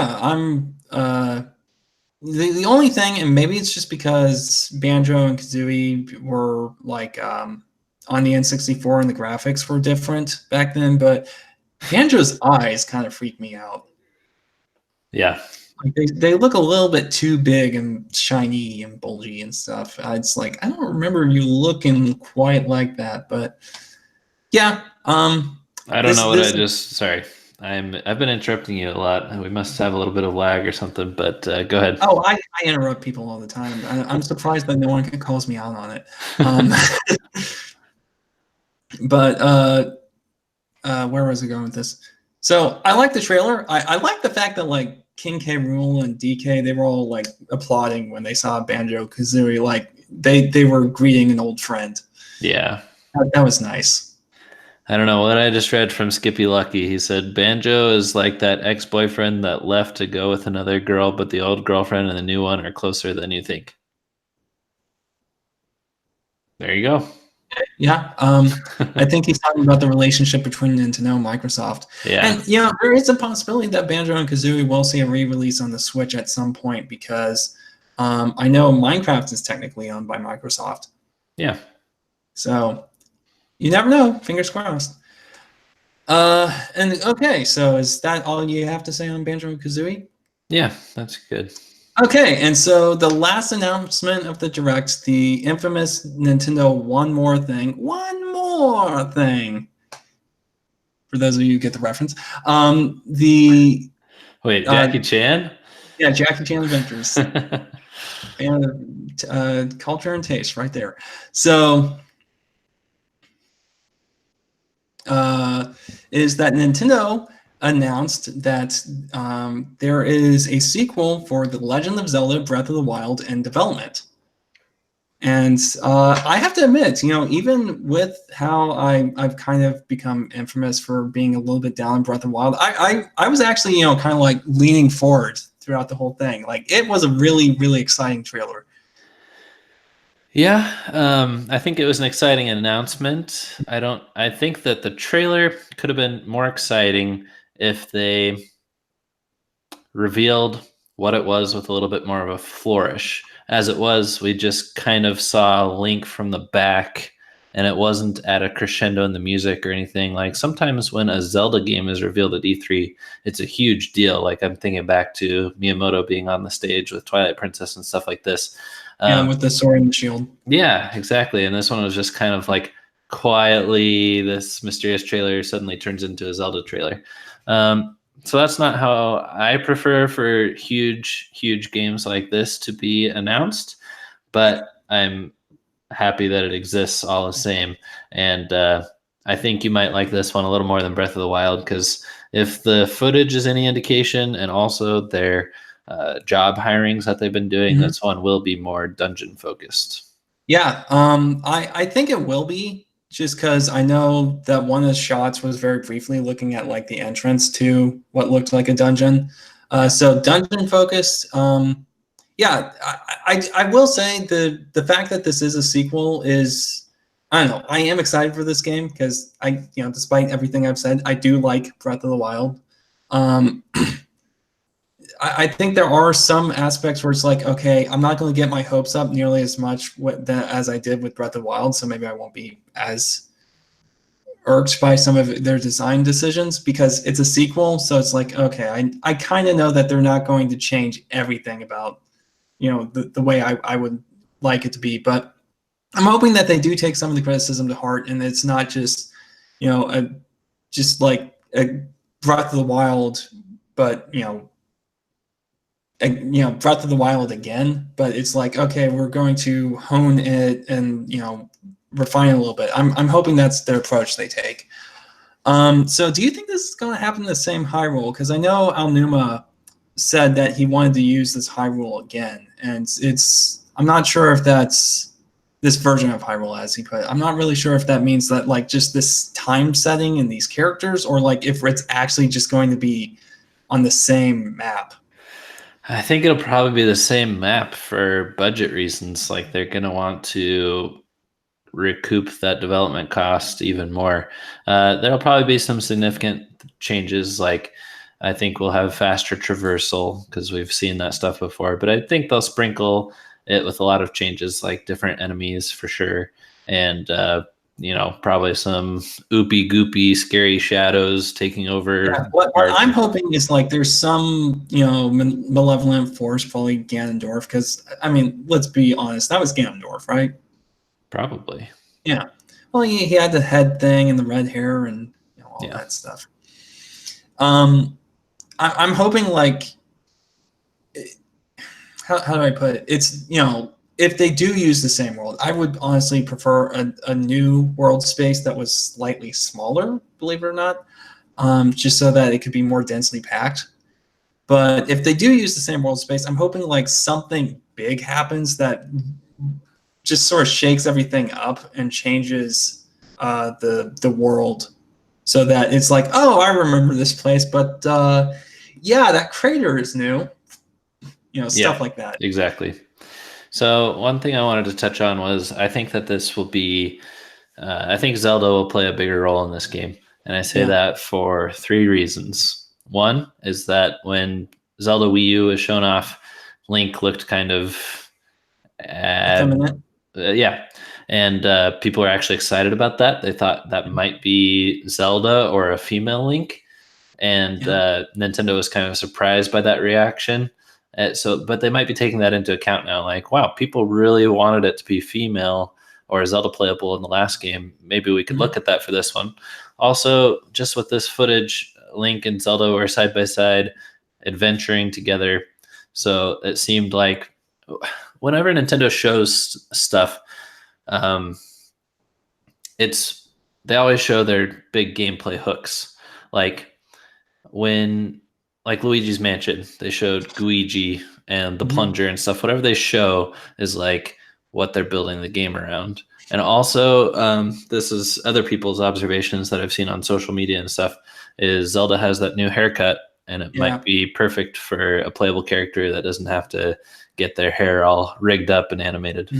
only thing, and maybe it's just because Banjo and Kazooie were on the N64 and the graphics were different back then, but Banjo's eyes kind of freak me out. Yeah. They look a little bit too big and shiny and bulgy and stuff. It's I don't remember you looking quite like that, but yeah. I don't know what I just. Sorry, I've been interrupting you a lot. We must have a little bit of lag or something. But go ahead. Oh, I interrupt people all the time. I'm surprised that no one calls me out on it. But where was I going with this? So I like the trailer. I like the fact that King K. Rool and DK, they were all applauding when they saw Banjo Kazooie. They were greeting an old friend. Yeah, that was nice. I don't know what I just read from Skippy Lucky. He said Banjo is like that ex-boyfriend that left to go with another girl, but the old girlfriend and the new one are closer than you think. There you go. Yeah, I think he's talking about the relationship between Nintendo and Microsoft. Yeah, and there is a possibility that Banjo and Kazooie will see a re-release on the Switch at some point because I know Minecraft is technically owned by Microsoft. Yeah. So you never know. Fingers crossed. And okay, so is that all you have to say on Banjo and Kazooie? Yeah, that's good. Okay, and so the last announcement of the Direct, the infamous Nintendo One More Thing. for those of you who get the reference. The Wait, Jackie Chan? Yeah, Jackie Chan Adventures. And culture and taste right there. So is that Nintendo announced that there is a sequel for The Legend of Zelda Breath of the Wild in development. And I have to admit, even with how I've kind of become infamous for being a little bit down in Breath of the Wild, I was actually, kind of like leaning forward throughout the whole thing. Like, it was a really, really exciting trailer. Yeah, I think it was an exciting announcement. I think that the trailer could have been more exciting if they revealed what it was with a little bit more of a flourish. As it was, we just kind of saw Link from the back, and it wasn't at a crescendo in the music or anything. Like, sometimes when a Zelda game is revealed at E3, it's a huge deal. Like, I'm thinking back to Miyamoto being on the stage with Twilight Princess and stuff like this. Yeah, with the sword and the shield. Yeah, exactly. And this one was just kind of like quietly, this mysterious trailer suddenly turns into a Zelda trailer. So that's not how I prefer for huge, huge games like this to be announced, but I'm happy that it exists all the same. And I think you might like this one a little more than Breath of the Wild, because if the footage is any indication, and also their job hirings that they've been doing, this one will be more dungeon focused. Yeah, I think it will be, just because I know that one of the shots was very briefly looking at like the entrance to what looked like a dungeon. So dungeon focused. Yeah, I will say the fact that this is a sequel is, I don't know, I am excited for this game because despite everything I've said, I do like Breath of the Wild. I think there are some aspects where it's like, okay, I'm not going to get my hopes up nearly as much as I did with Breath of the Wild, so maybe I won't be as irked by some of their design decisions because it's a sequel. So it's like, okay, I kind of know that they're not going to change everything about, the way I would like it to be. But I'm hoping that they do take some of the criticism to heart, and it's not just, just like a Breath of the Wild, but, Breath of the Wild again, but it's like, okay, we're going to hone it and refine it a little bit. I'm hoping that's their approach they take. So do you think this is going to happen in the same Hyrule? Because I know Aonuma said that he wanted to use this Hyrule again, and I'm not sure if that's this version of Hyrule, as he put it. I'm not really sure if that means that like just this time setting and these characters, or like if it's actually just going to be on the same map. I think it'll probably be the same map for budget reasons. Like, they're going to want to recoup that development cost even more. There'll probably be some significant changes. Like, I think we'll have faster traversal because we've seen that stuff before, but I think they'll sprinkle it with a lot of changes, like different enemies for sure. And, probably some oopy goopy scary shadows taking over. Yeah, what I'm hoping is like there's some malevolent force, probably Ganondorf, because I mean, let's be honest, that was Ganondorf, right? Probably. Yeah. Well, he had the head thing and the red hair and all that stuff. I'm hoping like, how do I put it? It's if they do use the same world, I would honestly prefer a new world space that was slightly smaller, believe it or not, just so that it could be more densely packed. But if they do use the same world space, I'm hoping like something big happens that just sort of shakes everything up and changes the world, so that it's like, oh, I remember this place, but yeah, that crater is new. Stuff like that. Exactly. So one thing I wanted to touch on was I think that this will be, I think Zelda will play a bigger role in this game. And I say that for 3 reasons. One is that when Zelda Wii U was shown off, Link looked kind of, and people were actually excited about that. They thought that might be Zelda or a female Link. And Nintendo was kind of surprised by that reaction. But they might be taking that into account now. Like, wow, people really wanted it to be female, or Zelda playable in the last game. Maybe we could look at that for this one. Also, just with this footage, Link and Zelda were side by side, adventuring together. So it seemed like whenever Nintendo shows stuff, they always show their big gameplay hooks. Like Luigi's Mansion, they showed Luigi and the plunger and stuff. Whatever they show is like what they're building the game around. And also, this is other people's observations that I've seen on social media and stuff, is Zelda has that new haircut, and it might be perfect for a playable character that doesn't have to get their hair all rigged up and animated.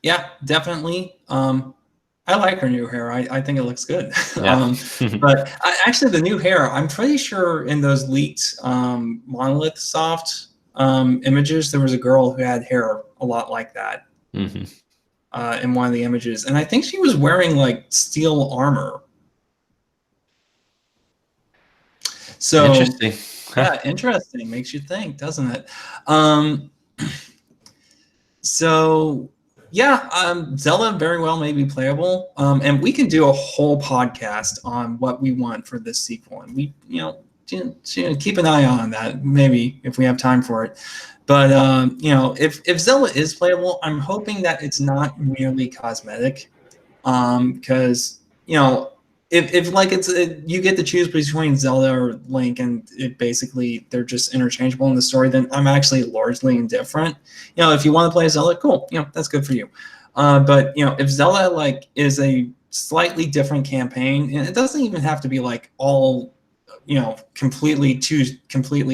Yeah, definitely. I like her new hair. I think it looks good. Yeah. But actually, the new hair, I'm pretty sure in those leaked Monolith Soft images, there was a girl who had hair a lot like that in one of the images. And I think she was wearing like steel armor. So, interesting. Yeah, interesting. Makes you think, doesn't it? So... yeah, Zelda very well may be playable, and we can do a whole podcast on what we want for this sequel, and we, keep an eye on that, maybe if we have time for it. But if Zelda is playable, I'm hoping that it's not merely cosmetic, because if like you get to choose between Zelda or Link, and they're just interchangeable in the story, then I'm actually largely indifferent. If you want to play Zelda, cool. That's good for you. But if Zelda is a slightly different campaign, and it doesn't even have to be like all completely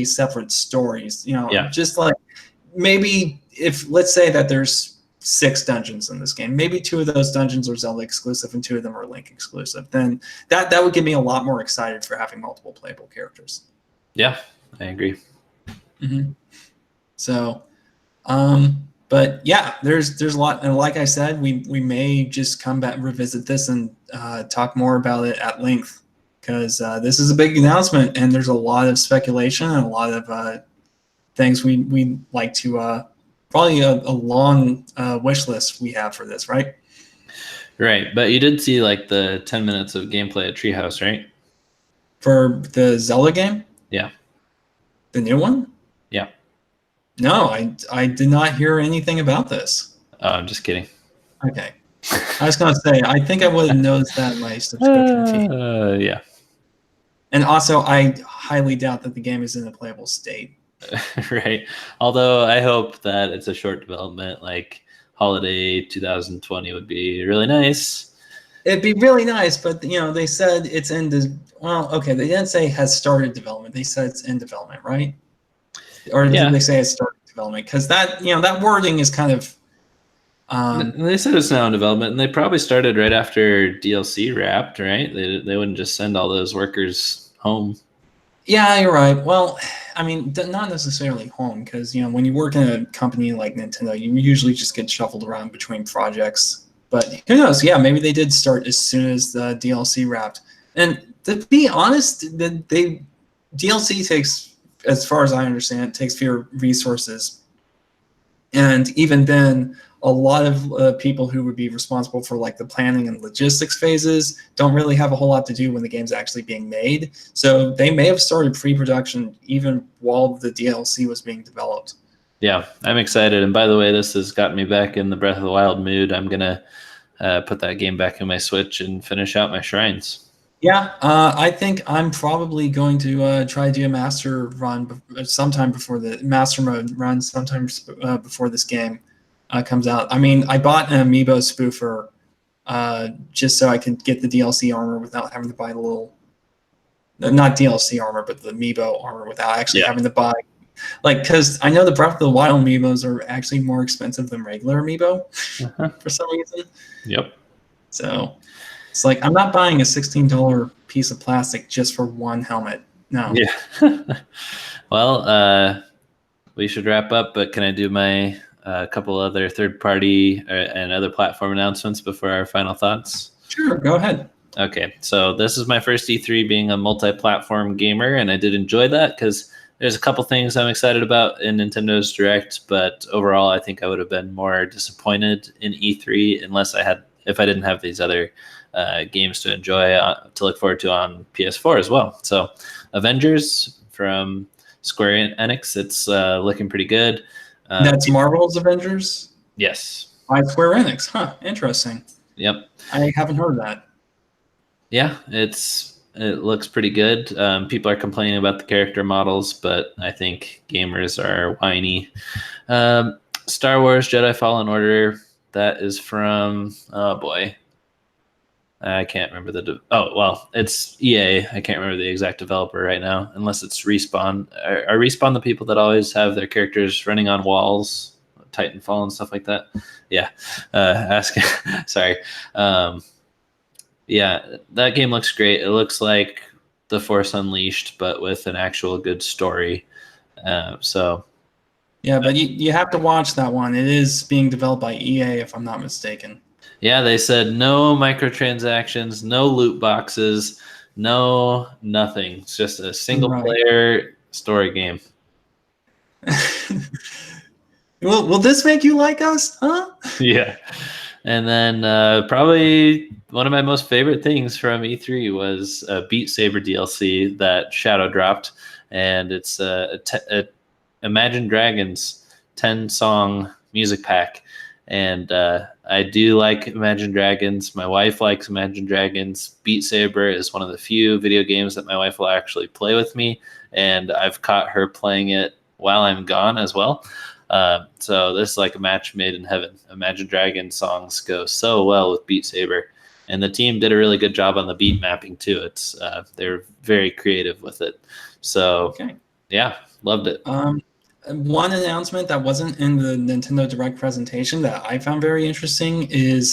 separate stories. Just like maybe if let's say that there's 6 dungeons in this game, maybe 2 of those dungeons are Zelda exclusive and 2 of them are Link exclusive, then that would get me a lot more excited for having multiple playable characters. Yeah, I agree. So but yeah, there's a lot, and like I said, we may just come back, revisit this, and talk more about it at length, because this is a big announcement, and there's a lot of speculation and a lot of things we like to probably a long wish list we have for this, right? Right, but you did see like the 10 minutes of gameplay at Treehouse, right? For the Zelda game? Yeah. The new one? Yeah. No, I did not hear anything about this. Oh, I'm just kidding. Okay. I was going to say, I think I would have noticed that in my subscription fee. Yeah. And also, I highly doubt that the game is in a playable state. Right. Although I hope that it's a short development, like holiday 2020 would be really nice. It'd be really nice, but they said it's in the they didn't say has started development. They said it's in development, right? Or did they say it's started development? Because that that wording is kind of. They said it's now in development, and they probably started right after DLC wrapped, right? They wouldn't just send all those workers home. Yeah, you're right. Well, I mean, not necessarily home, because when you work in a company like Nintendo, you usually just get shuffled around between projects. But who knows? Yeah, maybe they did start as soon as the DLC wrapped. And to be honest, DLC takes, as far as I understand, takes fewer resources. And even then, a lot of people who would be responsible for like the planning and logistics phases don't really have a whole lot to do when the game's actually being made. So they may have started pre-production even while the DLC was being developed. Yeah, I'm excited. And by the way, this has gotten me back in the Breath of the Wild mood. I'm going to put that game back in my Switch and finish out my shrines. Yeah, I think I'm probably going to try to do a master run sometime before the master mode run sometime before this game comes out. I mean, I bought an amiibo spoofer just so I could get the DLC armor without having to buy the little, not DLC armor, but the amiibo armor without actually having to buy. Like, because I know the Breath of the Wild amiibos are actually more expensive than regular amiibo for some reason. Yep. So it's like, I'm not buying a $16 piece of plastic just for one helmet. No. Yeah. Well, we should wrap up, but can I do my couple other third-party and other platform announcements before our final thoughts? Sure, go ahead. Okay, so this is my first E3 being a multi-platform gamer, and I did enjoy that because there's a couple things I'm excited about in Nintendo's Direct, but overall, I think I would have been more disappointed in E3 if I didn't have these other games to enjoy to look forward to on PS4 as well. So, Avengers from Square Enix, it's looking pretty good. That's Marvel's Avengers Yes. by Square Enix. Huh. Interesting. Yep. I haven't heard of that. Yeah, it looks pretty good. People are complaining about the character models, but I think gamers are whiny. Star Wars Jedi Fallen Order, that is from, oh boy, I can't remember it's EA. I can't remember the exact developer right now, unless it's Respawn. Are Respawn the people that always have their characters running on walls, Titanfall and stuff like that? Yeah. Sorry. Yeah, that game looks great. It looks like The Force Unleashed, but with an actual good story. So, yeah, but you have to watch that one. It is being developed by EA, if I'm not mistaken. yeah, they said no microtransactions, no loot boxes, no nothing. It's just a single player story game. Will this make you like us? Huh? Yeah. And then probably one of my most favorite things from E3 was a Beat Saber DLC that Shadow dropped. And it's Imagine Dragons 10-song music pack. And I do like Imagine Dragons. My wife likes Imagine Dragons. Beat Saber is one of the few video games that my wife will actually play with me. And I've caught her playing it while I'm gone as well. So this is like a match made in heaven. Imagine Dragons songs go so well with Beat Saber. And the team did a really good job on the beat mapping too. They're very creative with it. So yeah, loved it. One announcement that wasn't in the Nintendo Direct presentation that I found very interesting is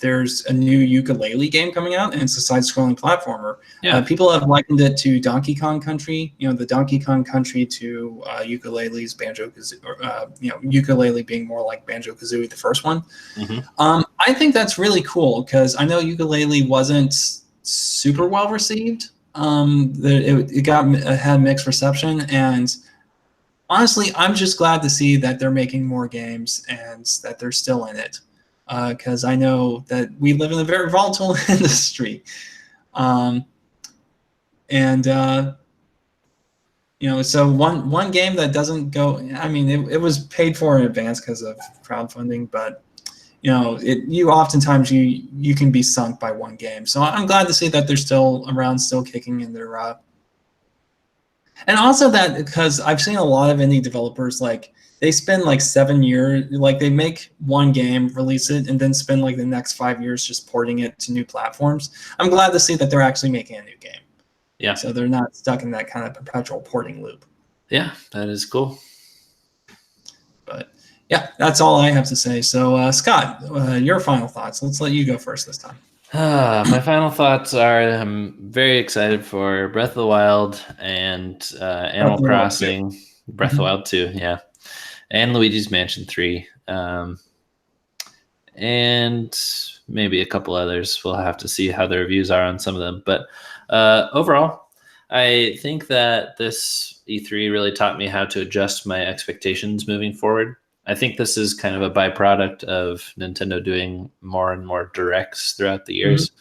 there's a new ukulele game coming out, and it's a side-scrolling platformer. Yeah. People have likened it to Donkey Kong Country, the Donkey Kong Country to ukuleles, Banjo-Kazooie, ukulele being more like Banjo-Kazooie, the first one. Mm-hmm. I think that's really cool because I know ukulele wasn't super well received. It had mixed reception, and honestly, I'm just glad to see that they're making more games and that they're still in it, because I know that we live in a very volatile industry. So one game that doesn't go, I mean, it was paid for in advance because of crowdfunding, but you oftentimes you can be sunk by one game. So I'm glad to see that they're still around, still kicking in their and also that because I've seen a lot of indie developers, like they spend like 7 years, like they make one game, release it, and then spend like the next 5 years just porting it to new platforms. I'm glad to see that they're actually making a new game. Yeah. So they're not stuck in that kind of perpetual porting loop. Yeah, that is cool. But yeah, that's all I have to say. So Scott, your final thoughts. Let's let you go first this time. My final thoughts are I'm very excited for Breath of the Wild and Animal Crossing. Breath of the Wild 2, yeah. And Luigi's Mansion 3. And maybe a couple others. We'll have to see how the reviews are on some of them. But overall, I think that this E3 really taught me how to adjust my expectations moving forward. I think this is kind of a byproduct of Nintendo doing more and more directs throughout the years,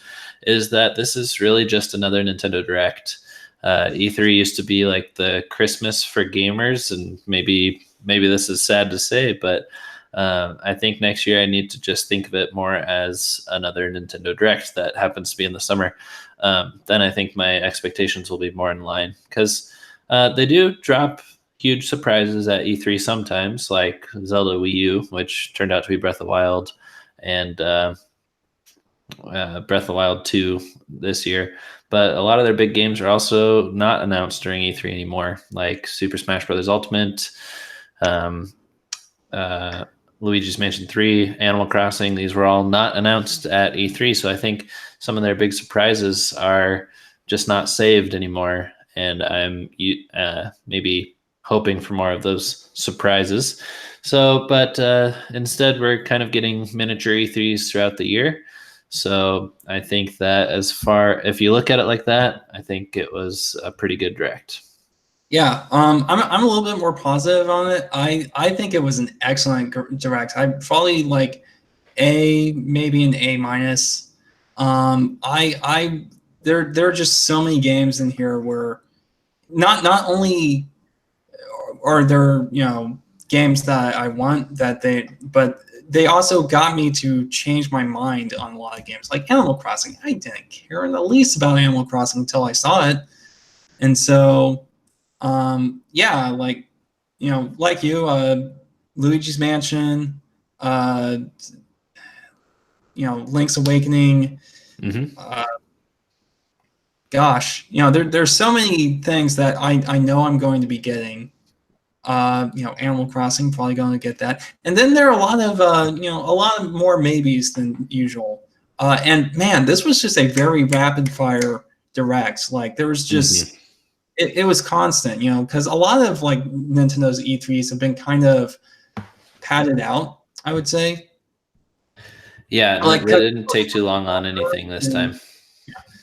is that this is really just another Nintendo Direct. E3 used to be like the Christmas for gamers, and maybe this is sad to say, but I think next year I need to just think of it more as another Nintendo Direct that happens to be in the summer. Then I think my expectations will be more in line, because they do drop huge surprises at E3 sometimes, like Zelda Wii U, which turned out to be Breath of the Wild, and Breath of the Wild 2 this year. But a lot of their big games are also not announced during E3 anymore, like Super Smash Bros. Ultimate, Luigi's Mansion 3, Animal Crossing. These were all not announced at E3, so I think some of their big surprises are just not saved anymore, and I'm maybe hoping for more of those surprises. So, but instead we're kind of getting miniature E3s throughout the year. So I think that if you look at it like that, I think it was a pretty good Direct. Yeah, I'm a little bit more positive on it. I think it was an excellent direct. I probably like A, maybe an A minus. There are just so many games in here where not only are there games that I want but they also got me to change my mind on a lot of games like Animal Crossing. I didn't care in the least about Animal Crossing until I saw it, and so yeah, like like you, Luigi's Mansion, uh, Link's Awakening. Mm-hmm. Gosh, there's so many things that I know I'm going to be getting. Animal Crossing, probably going to get that, and then there are a lot of more maybes than usual. And man, this was just a very rapid fire direct. Like there was just it was constant, because a lot of like Nintendo's E3s have been kind of padded out, I would say. Yeah, Like they didn't take too long on anything this time.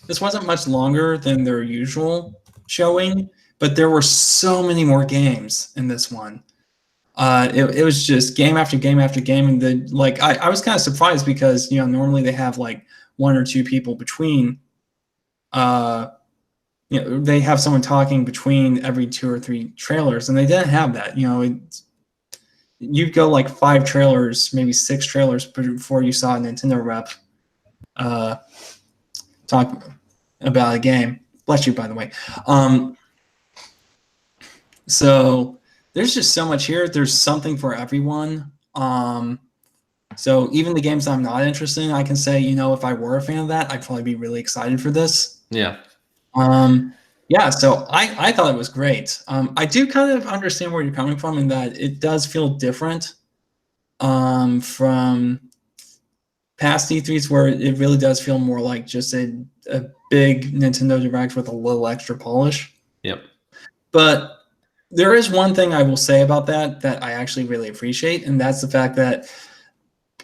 this wasn't much longer than their usual showing, but there were so many more games in this one. It was just game after game after game, and I was kind of surprised because normally they have like one or two people between. They have someone talking between every 2 or 3 trailers, and they didn't have that. You'd go like 5 trailers, maybe 6 trailers before you saw a Nintendo rep talk about a game. Bless you, by the way. So there's just so much here. There's something for everyone. So even the games I'm not interested in, I can say, if I were a fan of that, I'd probably be really excited for this. Yeah. Yeah, so I thought it was great. I do kind of understand where you're coming from in that it does feel different from past E3s where it really does feel more like just a big Nintendo Direct with a little extra polish. Yep. But there is one thing I will say about that I actually really appreciate, and that's the fact that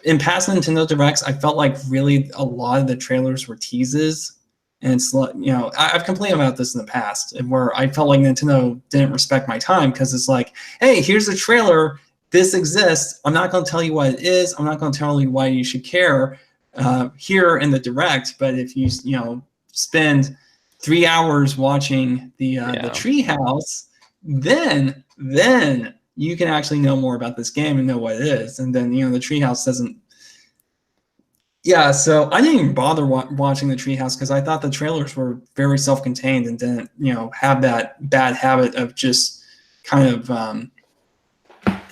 in past Nintendo Directs, I felt like really a lot of the trailers were teases. And it's like, I've complained about this in the past where I felt like Nintendo didn't respect my time because it's like, hey, here's a trailer. This exists. I'm not going to tell you what it is. I'm not going to tell you why you should care here in the Direct. But if you, spend 3 hours watching the Treehouse, then you can actually know more about this game and know what it is. And then, the Treehouse doesn't. Yeah, so I didn't even bother watching the Treehouse because I thought the trailers were very self-contained and didn't, have that bad habit of just kind of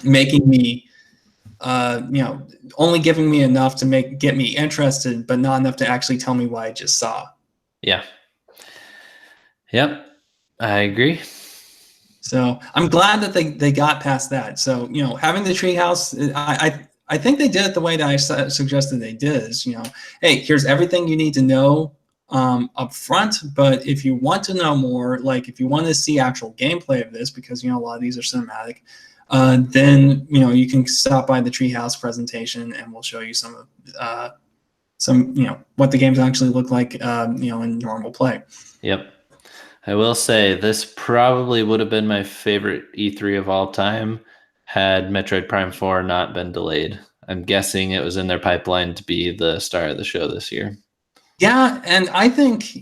making me, only giving me enough to get me interested, but not enough to actually tell me what I just saw. Yeah. Yep, I agree. So I'm glad that they got past that. So having the Treehouse, I think they did it the way that I suggested they did. Is hey, here's everything you need to know up front. But if you want to know more, like if you want to see actual gameplay of this, because a lot of these are cinematic, then you can stop by the Treehouse presentation, and we'll show you some what the games actually look like in normal play. Yep. I will say this probably would have been my favorite E3 of all time had Metroid Prime 4 not been delayed. I'm guessing it was in their pipeline to be the star of the show this year. Yeah, and I think,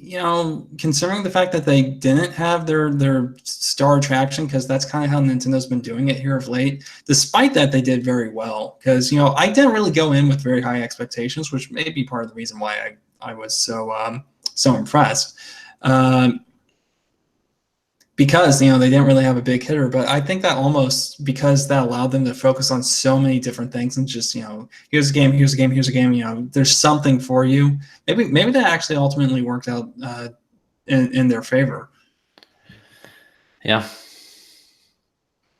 considering the fact that they didn't have their star attraction, because that's kind of how Nintendo's been doing it here of late, despite that they did very well. Because, I didn't really go in with very high expectations, which may be part of the reason why I was so impressed. Because they didn't really have a big hitter, but I think that almost because that allowed them to focus on so many different things and just here's a game, here's a game, here's a game. There's something for you. Maybe that actually ultimately worked out in their favor. Yeah.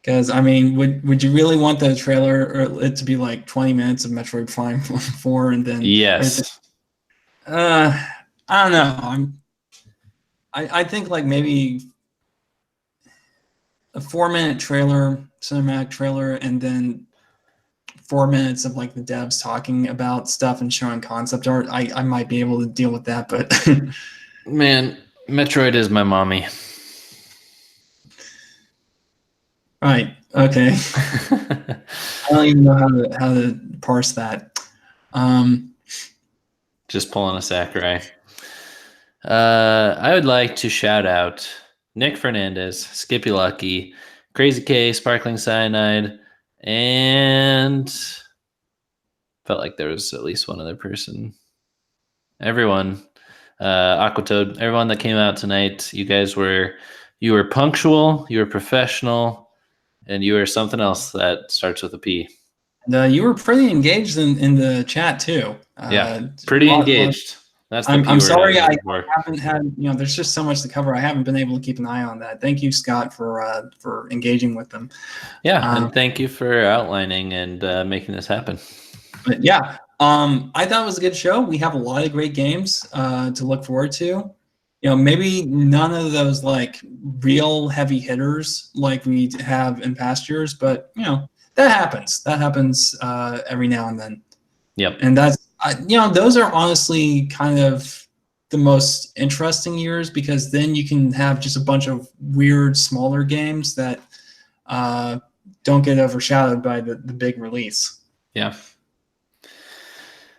Because would you really want the trailer or it to be like 20 minutes of Metroid Prime 4 and then? Yes. I don't know. I think like maybe a 4-minute trailer, cinematic trailer, and then 4 minutes of like the devs talking about stuff and showing concept art. I might be able to deal with that, but man, Metroid is my mommy. Right. Okay. I don't even know how to parse that. Just pulling a Sakurai. I would like to shout out Nick Fernandez, Skippy Lucky, Crazy K, Sparkling Cyanide, and felt like there was at least one other person. Everyone, Aquatoad, everyone that came out tonight. You were punctual, you were professional, and you were something else that starts with a P. You were pretty engaged in the chat too. Yeah, pretty engaged. That's the P I'm word sorry I for. haven't had, there's just so much to cover. I haven't been able to keep an eye on that. Thank you, Scott, for engaging with them. Yeah, and thank you for outlining and making this happen. But yeah, I thought it was a good show. We have a lot of great games to look forward to. Maybe none of those like real heavy hitters like we have in past years, but that happens. That happens every now and then. Yep. And that's those are honestly kind of the most interesting years, because then you can have just a bunch of weird smaller games that don't get overshadowed by the big release. Yeah.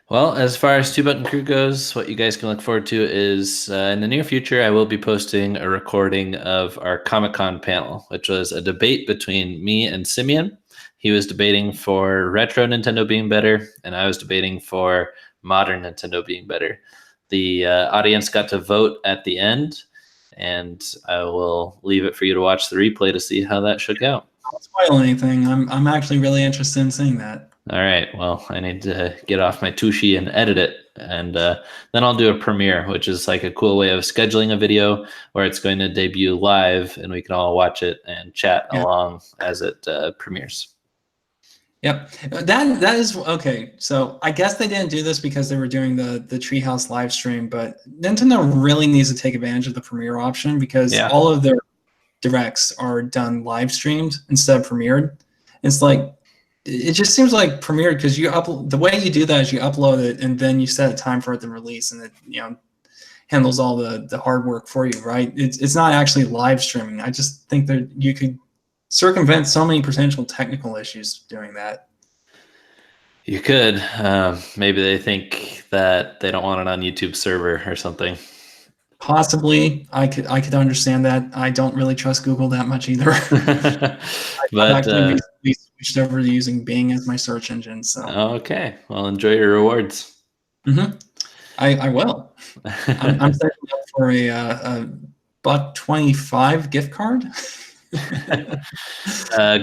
Well, as far as Two Button Crew goes, what you guys can look forward to is in the near future, I will be posting a recording of our Comic-Con panel, which was a debate between me and Simeon. He was debating for retro Nintendo being better, and I was debating for modern Nintendo being better. The audience got to vote at the end, and I will leave it for you to watch the replay to see how that shook out. Don't spoil anything. I'm actually really interested in seeing that. All right. Well, I need to get off my Tushy and edit it. And then I'll do a premiere, which is like a cool way of scheduling a video where it's going to debut live and we can all watch it and chat along as it premieres. Yep. That is okay. So I guess they didn't do this because they were doing the Treehouse live stream, but Nintendo really needs to take advantage of the premiere option, because all of their directs are done live streamed instead of premiered. It's like, it just seems like premiered, because the way you do that is you upload it and then you set a time for it to release, and it handles all the hard work for you, right? It's not actually live streaming. I just think that you could circumvent so many potential technical issues doing that. You could. Maybe they think that they don't want it on YouTube server or something. Possibly. I could understand that. I don't really trust Google that much either. But we switched over to using Bing as my search engine. So okay, well, enjoy your rewards. Mm-hmm. I will. I'm setting up for a $1.25 gift card.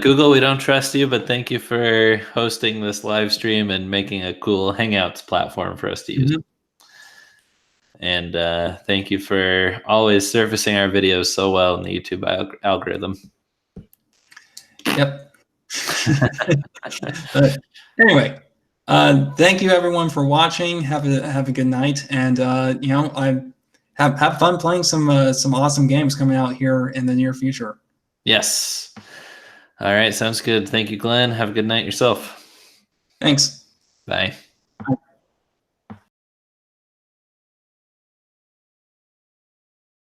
Google, we don't trust you, but thank you for hosting this live stream and making a cool Hangouts platform for us to use. Mm-hmm. And thank you for always surfacing our videos so well in the YouTube algorithm. Yep. But anyway, thank you everyone for watching. Have a good night, and I have fun playing some awesome games coming out here in the near future. Yes. All right, sounds good. Thank you, Glenn. Have a good night yourself. Thanks. Bye.